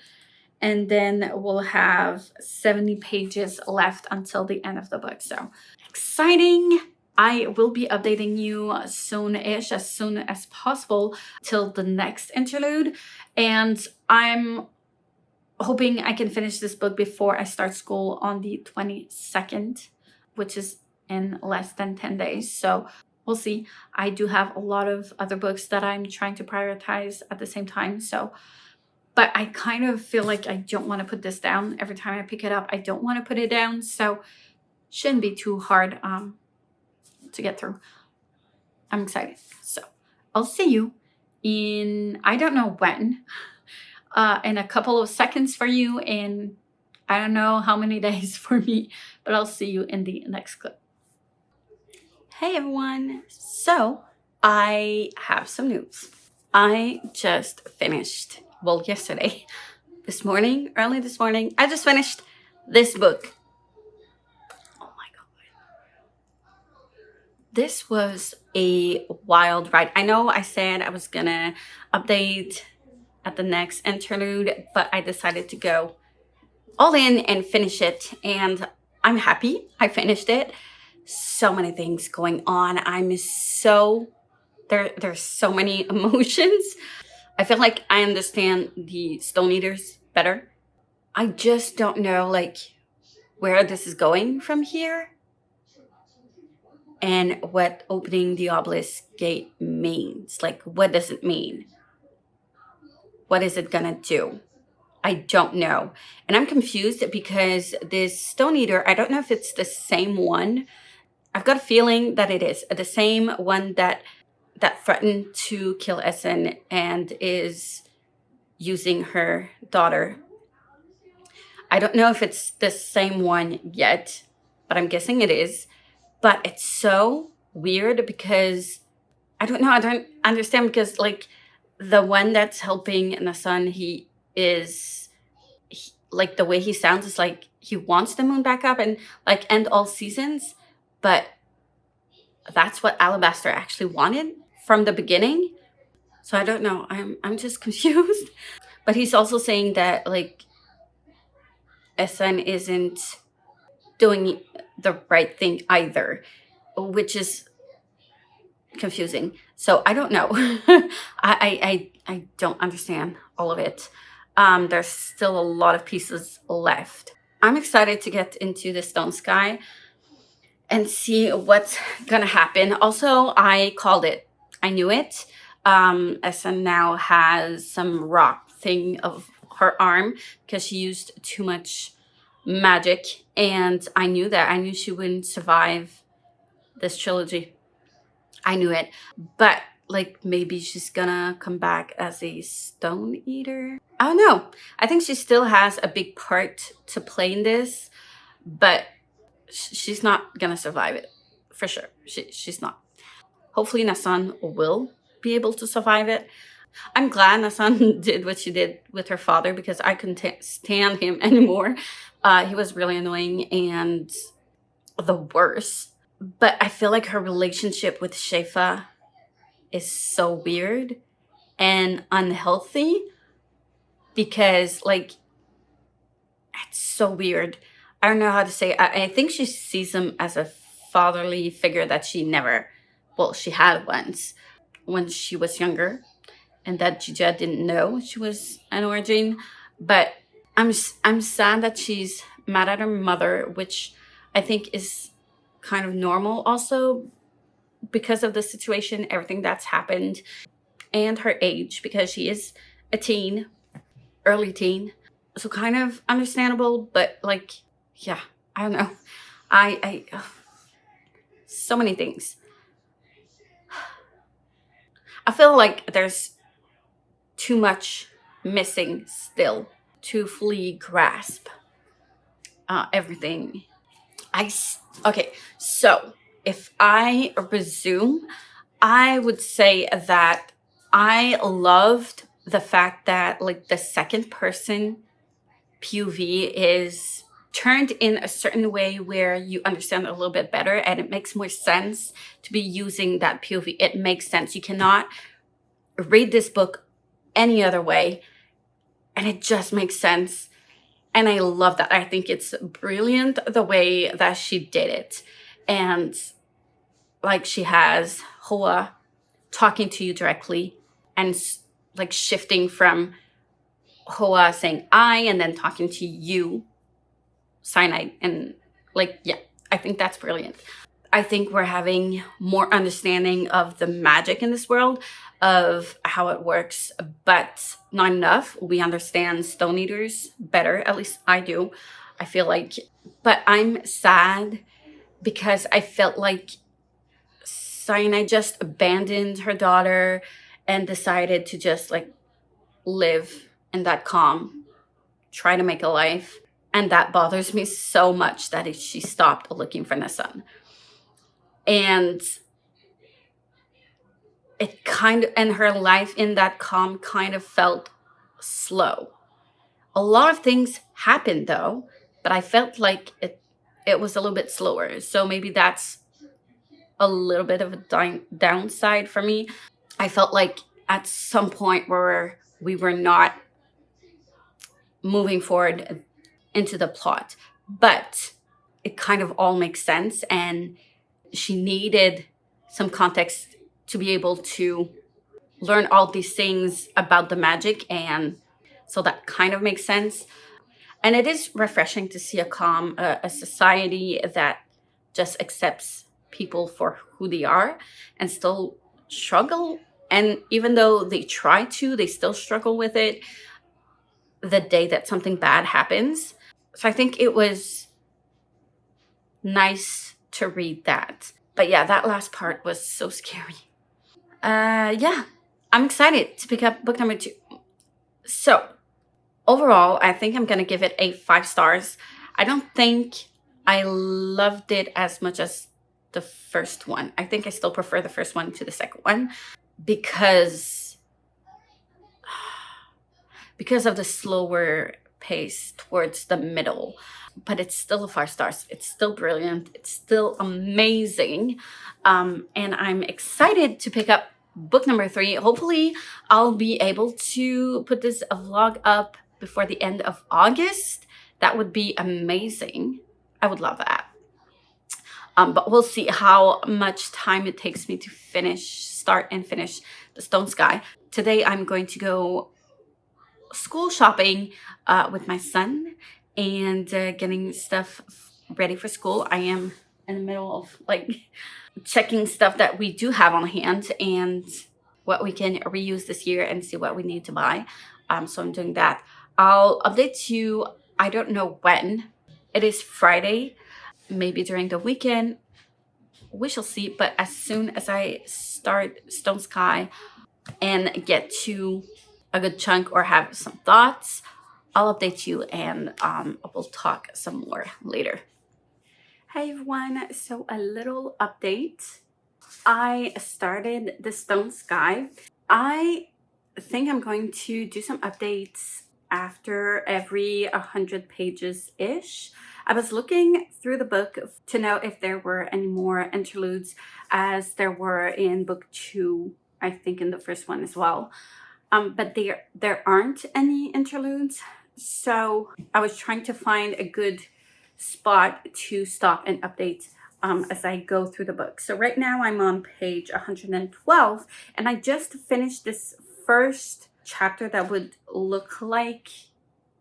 And then we'll have 70 pages left until the end of the book. So exciting. I will be updating you soon-ish, as soon as possible, till the next interlude. And I'm hoping I can finish this book before I start school on the 22nd, which is in less than 10 days. So we'll see. I do have a lot of other books that I'm trying to prioritize at the same time. So, but I kind of feel like I don't want to put this down. Every time I pick it up, I don't want to put it down. So shouldn't be too hard to get through. I'm excited. So I'll see you in, I don't know when, in a couple of seconds for you, and I don't know how many days for me, but I'll see you in the next clip. Hey everyone. So I have some news. I just finished, well, yesterday, early this morning, I just finished this book. Oh my God. This was a wild ride. I know I said I was gonna update at the next interlude, but I decided to go all in and finish it, and I'm happy I finished it. So many things going on. There's so many emotions. I feel like I understand the Stone Eaters better. I just don't know like where this is going from here and what opening the obelisk gate means. Like, what does it mean? What is it gonna do? I don't know. And I'm confused because this Stone Eater, I don't know if it's the same one. I've got a feeling that it is the same one that threatened to kill Essen and is using her daughter. I don't know if it's the same one yet, but I'm guessing it is. But it's so weird because I don't know. I don't understand because like the one that's helping Nassan, like the way he sounds is like he wants the moon back up and like end all seasons, but that's what Alabaster actually wanted from the beginning. So I don't know. I'm just confused. But he's also saying that like Essen isn't doing the right thing either, which is confusing. So I don't know. I don't understand all of it. There's still a lot of pieces left. I'm excited to get into the Stone Sky and see what's gonna happen. Also, I called it. I knew it. Essen now has some rock thing of her arm because she used too much magic, and I knew that. I knew she wouldn't survive this trilogy. I knew it. But like maybe she's gonna come back as a Stone Eater. I don't know. I think she still has a big part to play in this, but she's not gonna survive it for sure. She's not. Hopefully Nassan will be able to survive it. I'm glad Nassan did what she did with her father because I couldn't stand him anymore. He was really annoying and the worst. But I feel like her relationship with Shefa is so weird and unhealthy because like it's so weird. I don't know how to say it. I think she sees him as a fatherly figure that she had once when she was younger, and that Jija didn't know she was an origin. But I'm sad that she's mad at her mother, which I think is kind of normal also because of the situation, everything that's happened, and her age, because she is a teen, early teen. So kind of understandable, but like, yeah, I don't know. I so many things. I feel like there's too much missing still to fully grasp everything. Okay, so if I resume, I would say that I loved the fact that like the second person POV is turned in a certain way where you understand it a little bit better, and it makes more sense to be using that POV. It makes sense. You cannot read this book any other way, and it just makes sense. And I love that. I think it's brilliant the way that she did it. And like, she has Hoa talking to you directly, and like shifting from Hoa saying I and then talking to you, Cyanide. And like, yeah, I think that's brilliant. I think we're having more understanding of the magic in this world, of how it works, but not enough. We understand Stone Eaters better, at least I do. I feel like, but I'm sad because I felt like Cyanide just abandoned her daughter and decided to just like live in that calm, try to make a life. And that bothers me so much, that she stopped looking for the sun. And it kind of, and her life in that calm kind of felt slow. A lot of things happened though, but I felt like it was a little bit slower. So maybe that's a little bit of a downside for me. I felt like at some point where we were not moving forward into the plot, but it kind of all makes sense, and she needed some context to be able to learn all these things about the magic, and so that kind of makes sense. And it is refreshing to see a society that just accepts people for who they are and still struggle. And even though they try to, they still struggle with it the day that something bad happens. So I think it was nice to read that. But yeah, that last part was so scary. Yeah, I'm excited to pick up book number 2. So overall, I think I'm going to give it a 5 stars. I don't think I loved it as much as the first one. I think I still prefer the first one to the second one because of the slower pace towards the middle. But it's still a 5 stars. It's still brilliant. It's still amazing. And I'm excited to pick up book number 3. Hopefully, I'll be able to put this vlog up before the end of August. That would be amazing. I would love that. But we'll see how much time it takes me to start and finish The Stone Sky. Today, I'm going to go school shopping with my son and getting stuff ready for school. I am in the middle of like checking stuff that we do have on hand and what we can reuse this year and see what we need to buy. So I'm doing that. I'll update you, I don't know when. It is Friday, maybe during the weekend. We shall see. But as soon as I start Stone Sky and get to a good chunk or have some thoughts, I'll update you, and we'll talk some more later. Hey everyone, so a little update. I started the Stone Sky. I think I'm going to do some updates after every 100 pages-ish. I was looking through the book to know if there were any more interludes, as there were in book 2, I think in the first one as well. But there aren't any interludes. So I was trying to find a good spot to stop and update as I go through the book. So right now I'm on page 112, and I just finished this first chapter that would look like,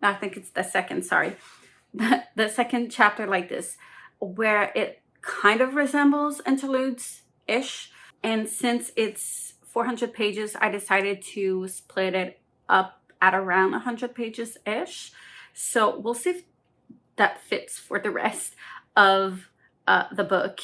I think it's the second, sorry. The second chapter like this, where it kind of resembles interludes-ish. And since it's 400 pages, I decided to split it up at around 100 pages-ish. So we'll see if that fits for the rest of the book.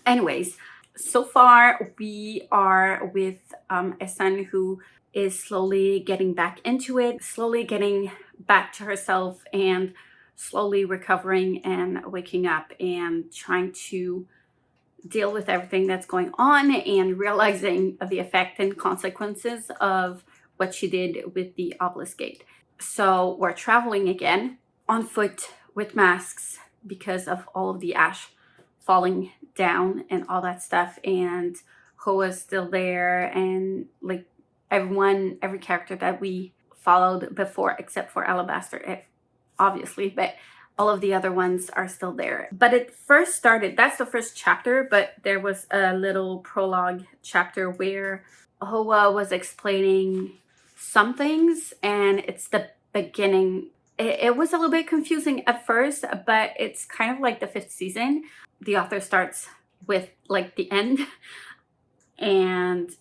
Anyways, so far we are with a son who is slowly getting back into it, slowly getting back to herself, and slowly recovering and waking up and trying to deal with everything that's going on and realizing the effect and consequences of what she did with the obelisk gate. So we're traveling again on foot with masks because of all of the ash falling down and all that stuff. And Hoa's still there, and like every character that we followed before, except for Alabaster, obviously, but all of the other ones are still there. But it first started, that's the first chapter, but there was a little prologue chapter where Hoa was explaining some things, and it's the beginning. It was a little bit confusing at first, but it's kind of like the fifth season. The author starts with like the end and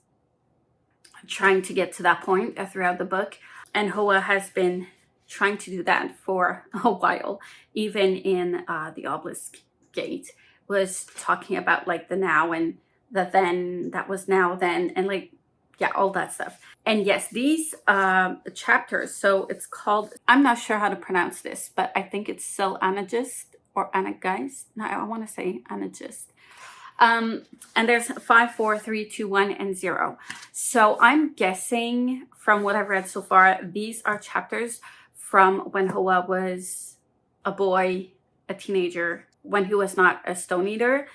trying to get to that point throughout the book. And Hoa has been trying to do that for a while. Even in the Obelisk Gate was talking about like the now and the then that was now then, and like, yeah, all that stuff. And yes, these chapters, so it's called, I'm not sure how to pronounce this, but I think it's Sel'anagist or Anageist. No, I want to say Anagist. And there's 5, 4, 3, 2, 1, and 0. So I'm guessing from what I've read so far, these are chapters from when Hoa was a boy, a teenager, when he was not a stone eater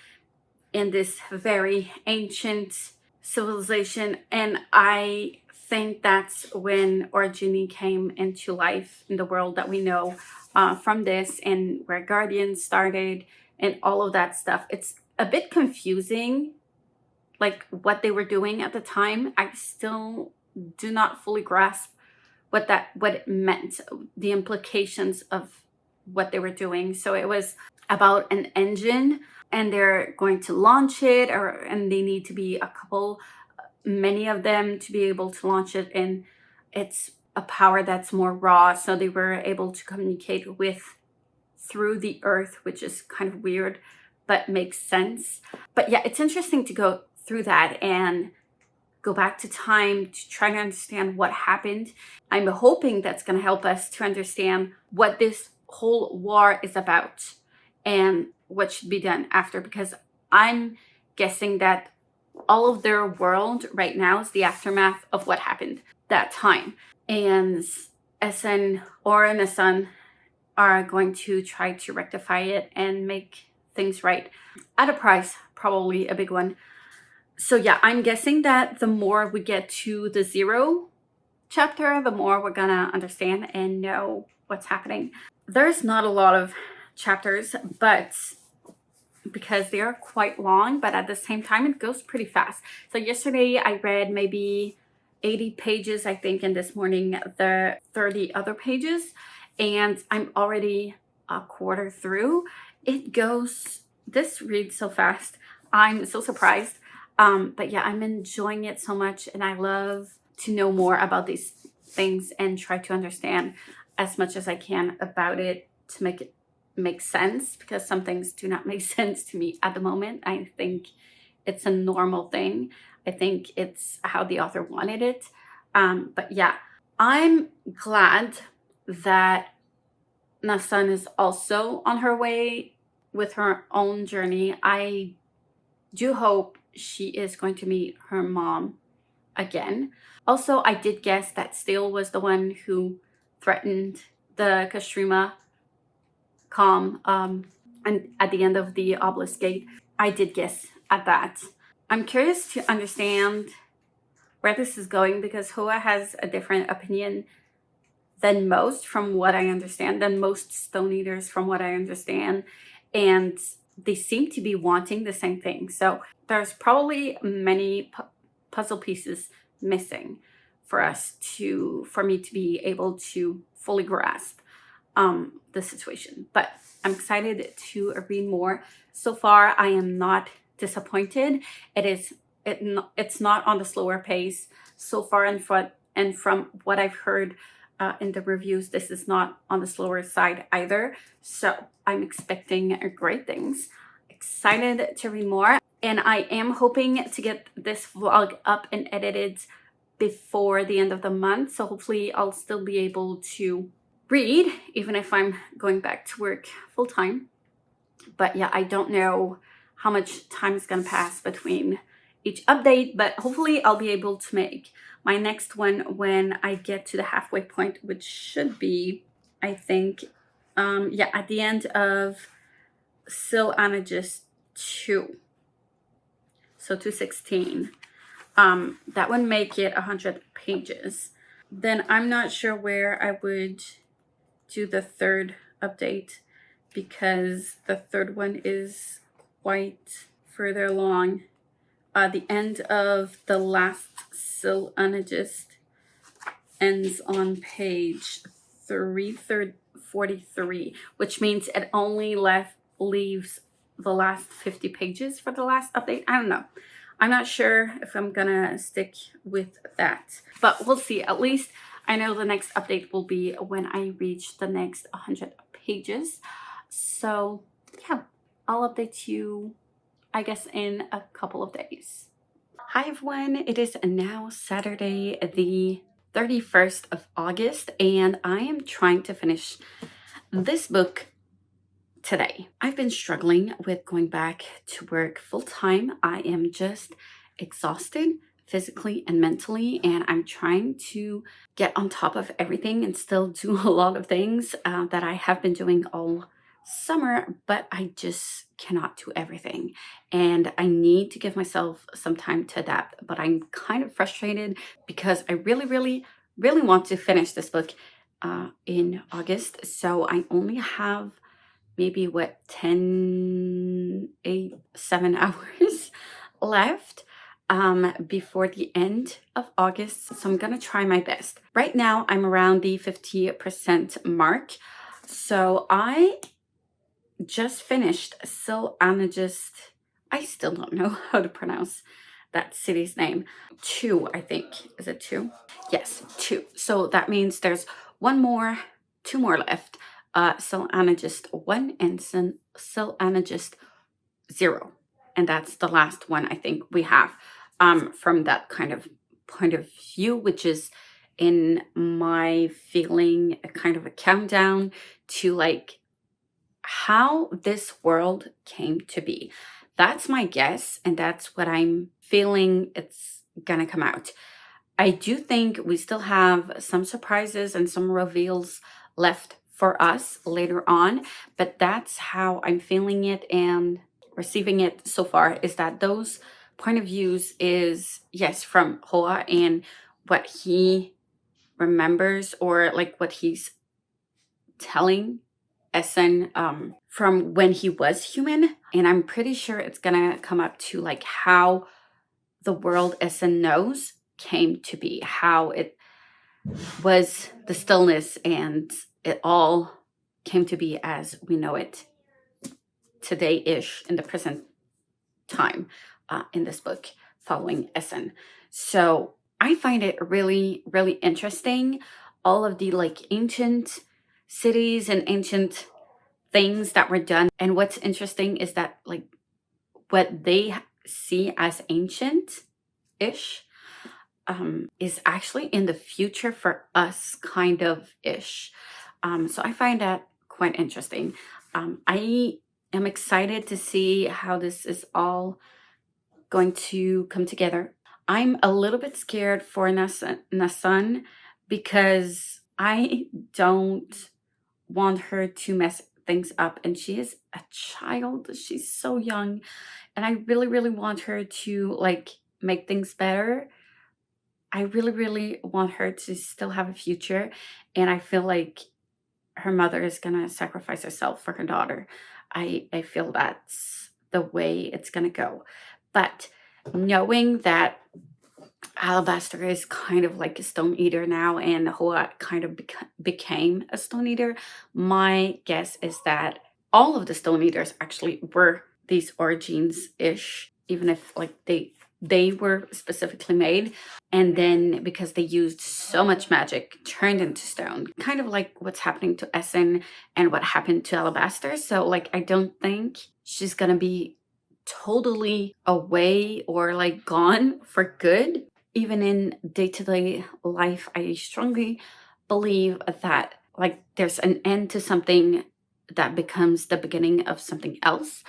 in this very ancient civilization. And I think that's when Origine came into life in the world that we know from this, and where Guardians started and all of that stuff. It's a bit confusing, like what they were doing at the time. I still do not fully grasp what it meant, the implications of what they were doing. So it was about an engine, and they're going to launch it, and they need to be many of them to be able to launch it, and it's a power that's more raw. So they were able to communicate through the earth, which is kind of weird, but makes sense. But yeah, it's interesting to go through that and go back to time to try to understand what happened. I'm hoping that's going to help us to understand what this whole war is about and what should be done after, because I'm guessing that all of their world right now is the aftermath of what happened that time. And Essen or Nessun are going to try to rectify it and make things right at a price, probably a big one. So yeah, I'm guessing that the more we get to the 0 chapter, the more we're gonna understand and know what's happening. There's not a lot of chapters, but because they are quite long, but at the same time, it goes pretty fast. So yesterday I read maybe 80 pages, I think, and this morning the 30 other pages, and I'm already a quarter through. This reads so fast. I'm so surprised. But yeah, I'm enjoying it so much, and I love to know more about these things and try to understand as much as I can about it to make it make sense, because some things do not make sense to me at the moment. I think it's a normal thing. I think it's how the author wanted it. But yeah, I'm glad that Nasun is also on her way with her own journey. I do hope she is going to meet her mom again. Also, I did guess that Steele was the one who threatened the Kastrima calm and at the end of the Obelisk Gate. I did guess at that. I'm curious to understand where this is going, because Hoa has a different opinion than most, from what I understand, than most Stone Eaters, from what I understand. And they seem to be wanting the same thing. So there's probably many puzzle pieces missing for me to be able to fully grasp the situation. But I'm excited to read more. So far, I am not disappointed. It's not on the slower pace so far, and from what I've heard in the reviews, this is not on the slower side either. So I'm expecting great things. Excited to read more, and I am hoping to get this vlog up and edited before the end of the month. So hopefully I'll still be able to read, even if I'm going back to work full time. But yeah, I don't know how much time is gonna pass between each update, but hopefully I'll be able to make my next one when I get to the halfway point, which should be, I think, yeah, at the end of Still Anagist 2. So 216. That would make it 100 pages. Then I'm not sure where I would do the third update, because the third one is quite further along. The end of the last Still Anagist ends on page 343, which means it only leaves the last 50 pages for the last update. I don't know. I'm not sure if I'm gonna stick with that, but we'll see. At least I know the next update will be when I reach the next 100 pages. So yeah, I'll update you, I guess, in a couple of days. Hi everyone, it is now Saturday the 31st of August, and I am trying to finish this book today. I've been struggling with going back to work full-time. I am just exhausted physically and mentally, and I'm trying to get on top of everything and still do a lot of things that I have been doing all summer, but I just cannot do everything, and I need to give myself some time to adapt. But I'm kind of frustrated because I really want to finish this book in August, so I only have maybe 7 hours left before the end of August. So I'm gonna try my best. Right now I'm around the 50% mark. So I just finished Still Anagist. I still don't know how to pronounce that city's name. 2, I think. Is it 2? Yes, 2. So that means there's 2 more left. Still Anagist 1 and Still Anagist 0. And that's the last one I think we have from that kind of point of view, which is, in my feeling, a kind of a countdown to like how this world came to be. That's my guess, and that's what I'm feeling it's gonna come out. I do think we still have some surprises and some reveals left for us later on, but that's how I'm feeling it and receiving it so far, is that those point of views is, yes, from Hoa and what he remembers, or like what he's telling Essen from when he was human. And I'm pretty sure it's gonna come up to like how the world Essen knows came to be, how it was the stillness and it all came to be as we know it today-ish, in the present time, in this book following Essen. So I find it really interesting, all of the like ancient cities and ancient things that were done. And what's interesting is that like what they see as ancient-ish is actually in the future for us, kind of ish. So I find that quite interesting. I am excited to see how this is all going to come together. I'm a little bit scared for Nasan because I don't want her to mess things up, and she is a child. She's so young, and I really want her to like make things better. I really want her to still have a future, and I feel like her mother is gonna sacrifice herself for her daughter. I feel that's the way it's gonna go. But knowing that Alabaster is kind of like a stone eater now, and Hoa kind of became a stone eater, my guess is that all of the stone eaters actually were these origins-ish, even if like they were specifically made, and then because they used so much magic, turned into stone, kind of like what's happening to Essen and what happened to Alabaster. So like I don't think she's gonna be totally away or like gone for good. Even in day-to-day life, I strongly believe that like there's an end to something that becomes the beginning of something else.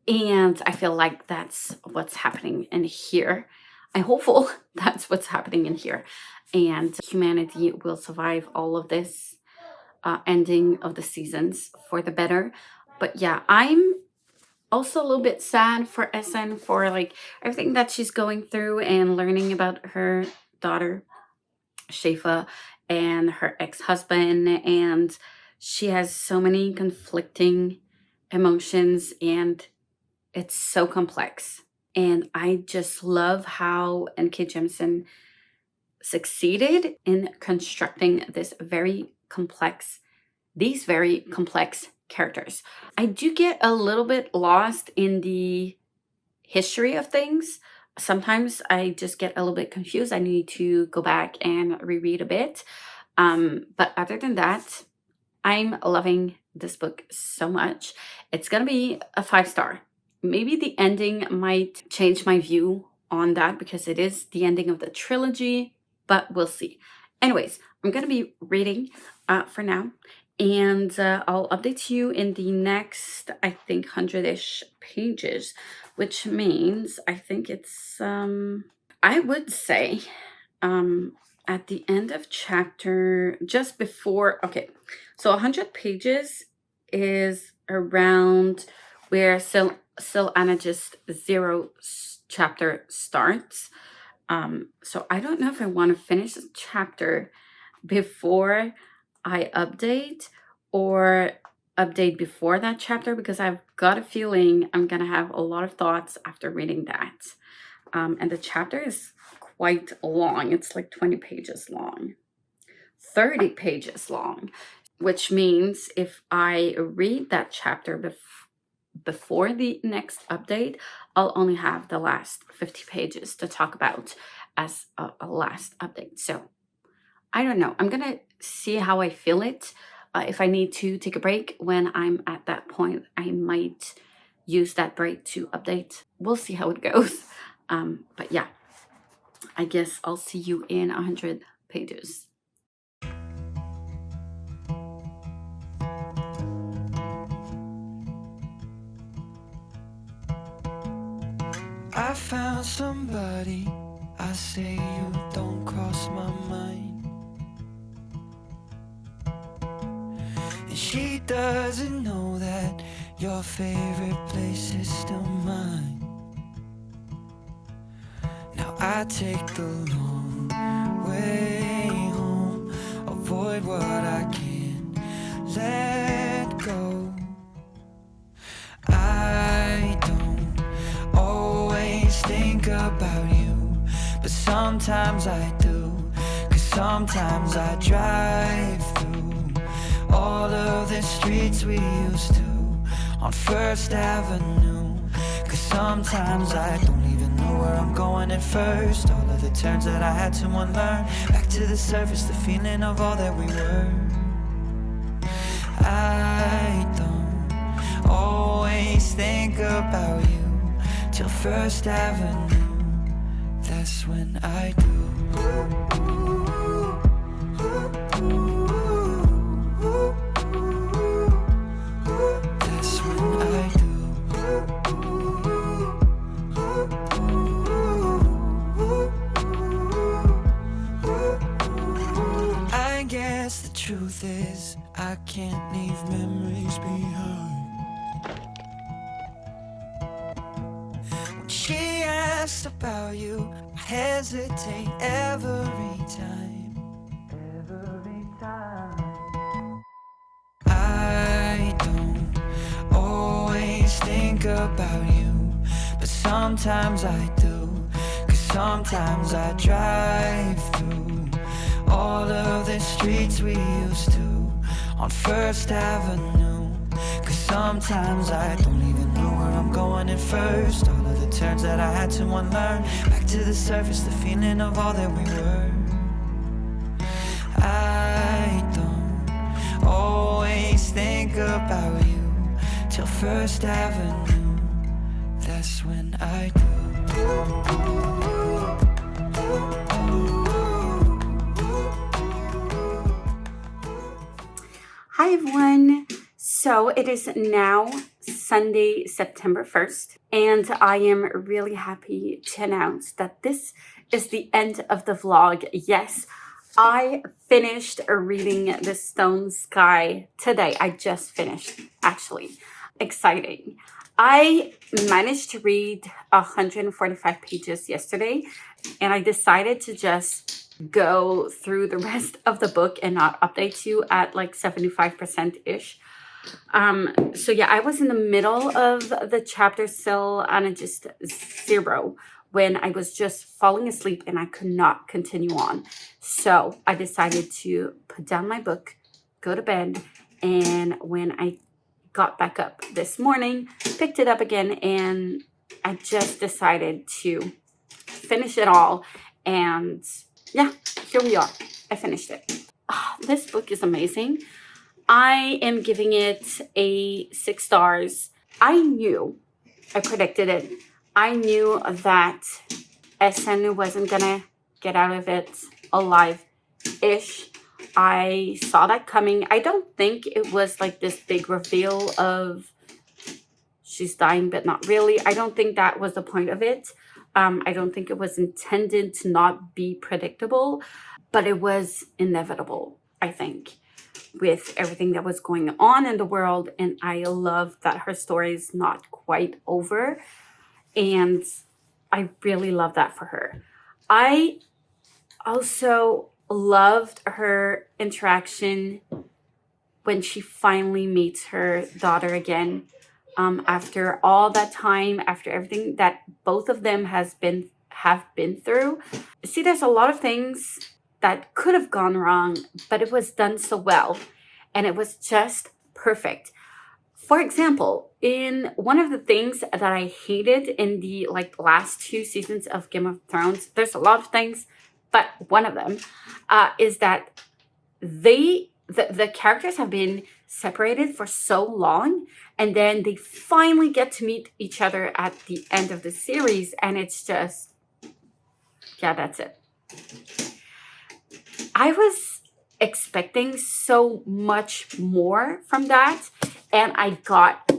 And I feel like that's what's happening in here. I'm hopeful that's what's happening in here. And humanity will survive all of this ending of the seasons for the better. But yeah, I'm also a little bit sad for Essen, for like everything that she's going through and learning about her daughter Shafa and her ex-husband, and she has so many conflicting emotions and it's so complex. And I just love how N.K. Jemisin succeeded in constructing these very complex characters. I do get a little bit lost in the history of things. Sometimes I just get a little bit confused. I need to go back and reread a bit. But other than that, I'm loving this book so much. It's gonna be a 5-star. Maybe the ending might change my view on that because it is the ending of the trilogy, but we'll see. Anyways, I'm gonna be reading for now, and I'll update you in the next, I think, 100-ish pages, which means I think it's, I would say, at the end of chapter, just before, okay, so 100 pages is around where Silanagis's 0 chapter starts. So I don't know if I want to finish the chapter before I update or update before that chapter, because I've got a feeling I'm gonna have a lot of thoughts after reading that. And the chapter is quite long. It's like 20 pages long, 30 pages long, which means if I read that chapter before the next update, I'll only have the last 50 pages to talk about as a last update. So I don't know. I'm gonna see how I feel it. If I need to take a break when I'm at that point, I might use that break to update. We'll see how it goes. But yeah, I guess I'll see you in 100 pages. I found somebody, I say you don't cross my mind. And she doesn't know that your favorite place is still mine. Now I take the long way home, avoid what I can't let go. I don't always think about you, but sometimes I do, 'cause sometimes I drive through all of the streets we used to on First Avenue, 'cause sometimes I don't even know where I'm going at first. All of the turns that I had to unlearn, back to the surface, the feeling of all that we were. I don't always think about you till First Avenue, that's when I do. That's when I do. I guess the truth is I can't leave memories behind. When she asks about you, I hesitate every time. Every time. I don't always think about you, but sometimes I do, 'cause sometimes I drive through all of the streets we used to on First Avenue, 'cause sometimes I don't even know where I'm going at first. All of the turns that I had to unlearn, back to the surface, the feeling of all that we were. I don't always think about you till First Avenue, that's when I do. Hi everyone. So it is now Sunday, September 1st, and I am really happy to announce that this is the end of the vlog. Yes, I finished reading The Stone Sky today. I just finished, actually. Exciting. I managed to read 145 pages yesterday, and I decided to just go through the rest of the book and not update you at like 75%-ish. So yeah, I was in the middle of the chapter still, and it just zero when I was just falling asleep and I could not continue on. So I decided to put down my book, go to bed, and when I got back up this morning, picked it up again, and I just decided to finish it all. And yeah, here we are. I finished it. This book is amazing. I am giving it a 6 stars. I predicted it. I knew that SN wasn't gonna get out of it alive-ish. I saw that coming. I don't think it was like this big reveal of she's dying, but not really. I don't think that was the point of it. I don't think it was intended to not be predictable, but it was inevitable, I think, with everything that was going on in the world. And I love that her story is not quite over. And I really love that for her. I also loved her interaction when she finally meets her daughter again. After all that time, after everything that both of them have been through. See, there's a lot of things that could have gone wrong, but it was done so well, and it was just perfect. For example, in one of the things that I hated in the last 2 seasons of Game of Thrones, there's a lot of things, but one of them is that the characters have been separated for so long, and then they finally get to meet each other at the end of the series, and it's just, yeah, that's it. I was expecting so much more from that, and I got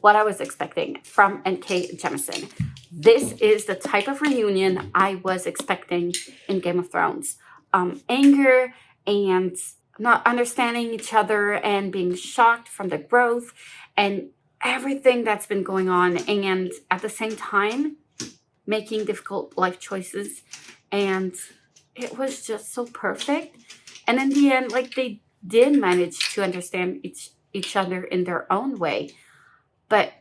what I was expecting from N.K. Jemisin. This is the type of reunion I was expecting in Game of Thrones. Anger and not understanding each other and being shocked from the growth and everything that's been going on, and at the same time making difficult life choices. And it was just so perfect. And in the end, they did manage to understand each other in their own way. But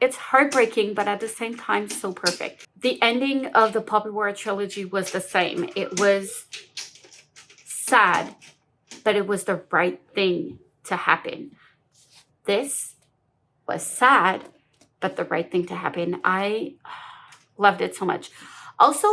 it's heartbreaking, but at the same time, so perfect. The ending of the Spoilery trilogy was the same. It was sad, but it was the right thing to happen. This was sad, but the right thing to happen. I loved it so much. Also,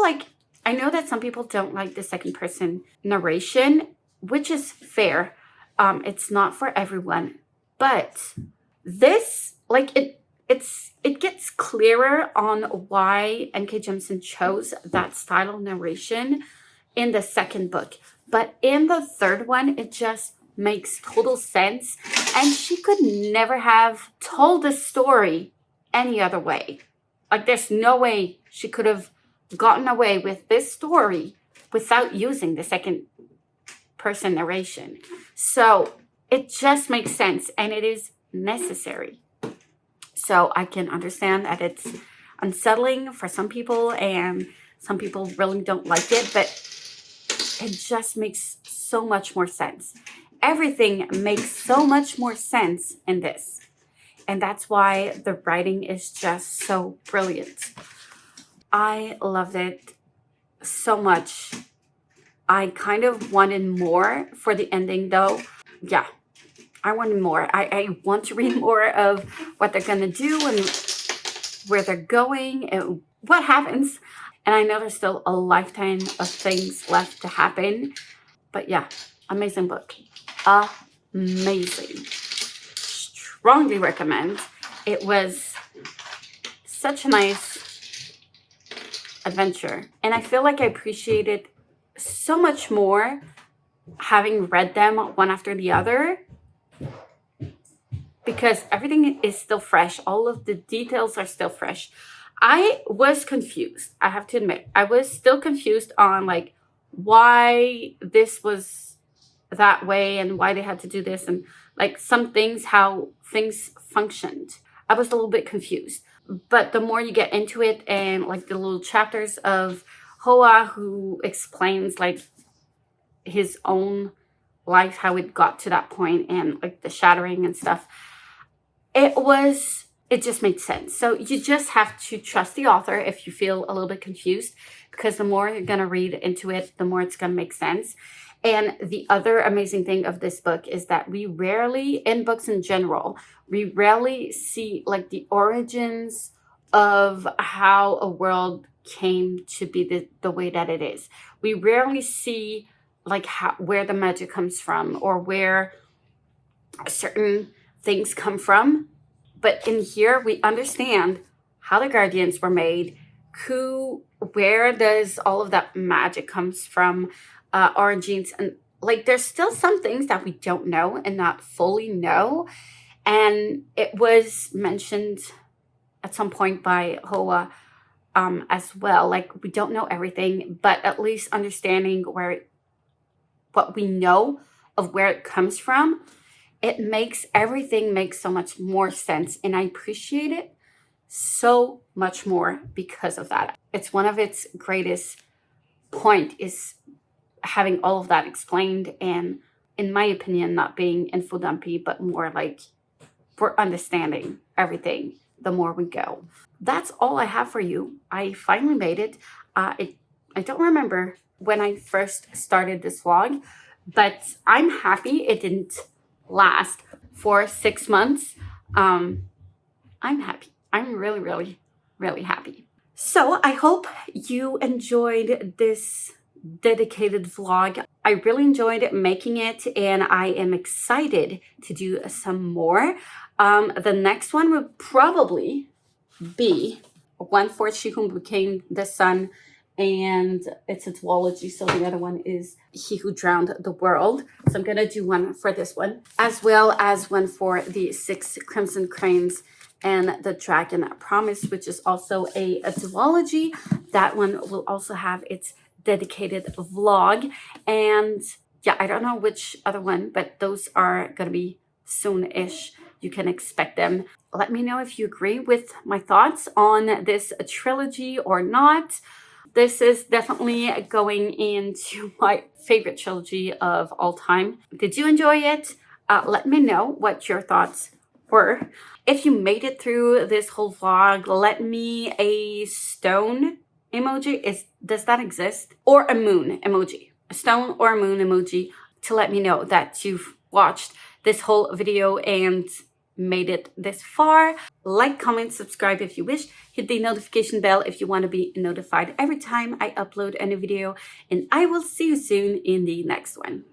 I know that some people don't like the second person narration, which is fair. It's not for everyone, but this, it gets clearer on why N.K. Jemisin chose that style of narration in the second book. But in the third one, it just makes total sense. And she could never have told the story any other way. There's no way she could have gotten away with this story without using the second person narration. So it just makes sense, and it is necessary. So I can understand that it's unsettling for some people, and some people really don't like it, but it just makes so much more sense. Everything makes so much more sense in this. And that's why the writing is just so brilliant. I loved it so much. I kind of wanted more for the ending, though. Yeah, I wanted more. I want to read more of what they're going to do and where they're going and what happens. And I know there's still a lifetime of things left to happen. But yeah, amazing book. Amazing. Strongly recommend. It was such a nice adventure. And I feel like I appreciate it so much more having read them one after the other because everything is still fresh. All of the details are still fresh. I was confused. I have to admit, I was still confused on like why this was that way and why they had to do this, and like some things, how things functioned. I was a little bit confused. But the more you get into it, and like the little chapters of Hoa, who explains like his own life, how it got to that point, and like the shattering and stuff, it just made sense. So you just have to trust the author if you feel a little bit confused, because the more you're going to read into it, the more it's going to make sense. And the other amazing thing of this book is that we rarely, in books in general, we rarely see like the origins of how a world came to be the way that it is. We rarely see like where the magic comes from, or where certain things come from. But in here, we understand how the Guardians were made, where does all of that magic comes from, origins, and like there's still some things that we don't know and not fully know. And it was mentioned at some point by Hoa as well. Like, we don't know everything, but at least understanding what we know of where it comes from, it makes everything make so much more sense. And I appreciate it so much more because of that. It's one of its greatest point is having all of that explained, and in my opinion, not being info dumpy, but more like we're understanding everything the more we go. That's all I have for you. I finally made it. I don't remember when I first started this vlog, but I'm happy it didn't last for 6 months. I'm happy. I'm really, really, really happy. So I hope you enjoyed this dedicated vlog. I really enjoyed making it, and I am excited to do some more. The next one will probably be one for She Who Became the Sun, and it's a duology, so the other one is He Who Drowned the World. So I'm gonna do one for this one, as well as one for the 6 Crimson Cranes and the Dragon Promise, which is also a duology. That one will also have its dedicated vlog. And yeah, I don't know which other one, but those are gonna be soon-ish. You can expect them. Let me know if you agree with my thoughts on this trilogy or not. This is definitely going into my favorite trilogy of all time. Did you enjoy it? Let me know what your thoughts were. If you made it through this whole vlog, let me a stone emoji. Does that exist? Or a moon emoji. A stone or a moon emoji to let me know that you've watched this whole video and made it this far. Like, comment, subscribe if you wish. Hit the notification bell if you want to be notified every time I upload a new video. And I will see you soon in the next one.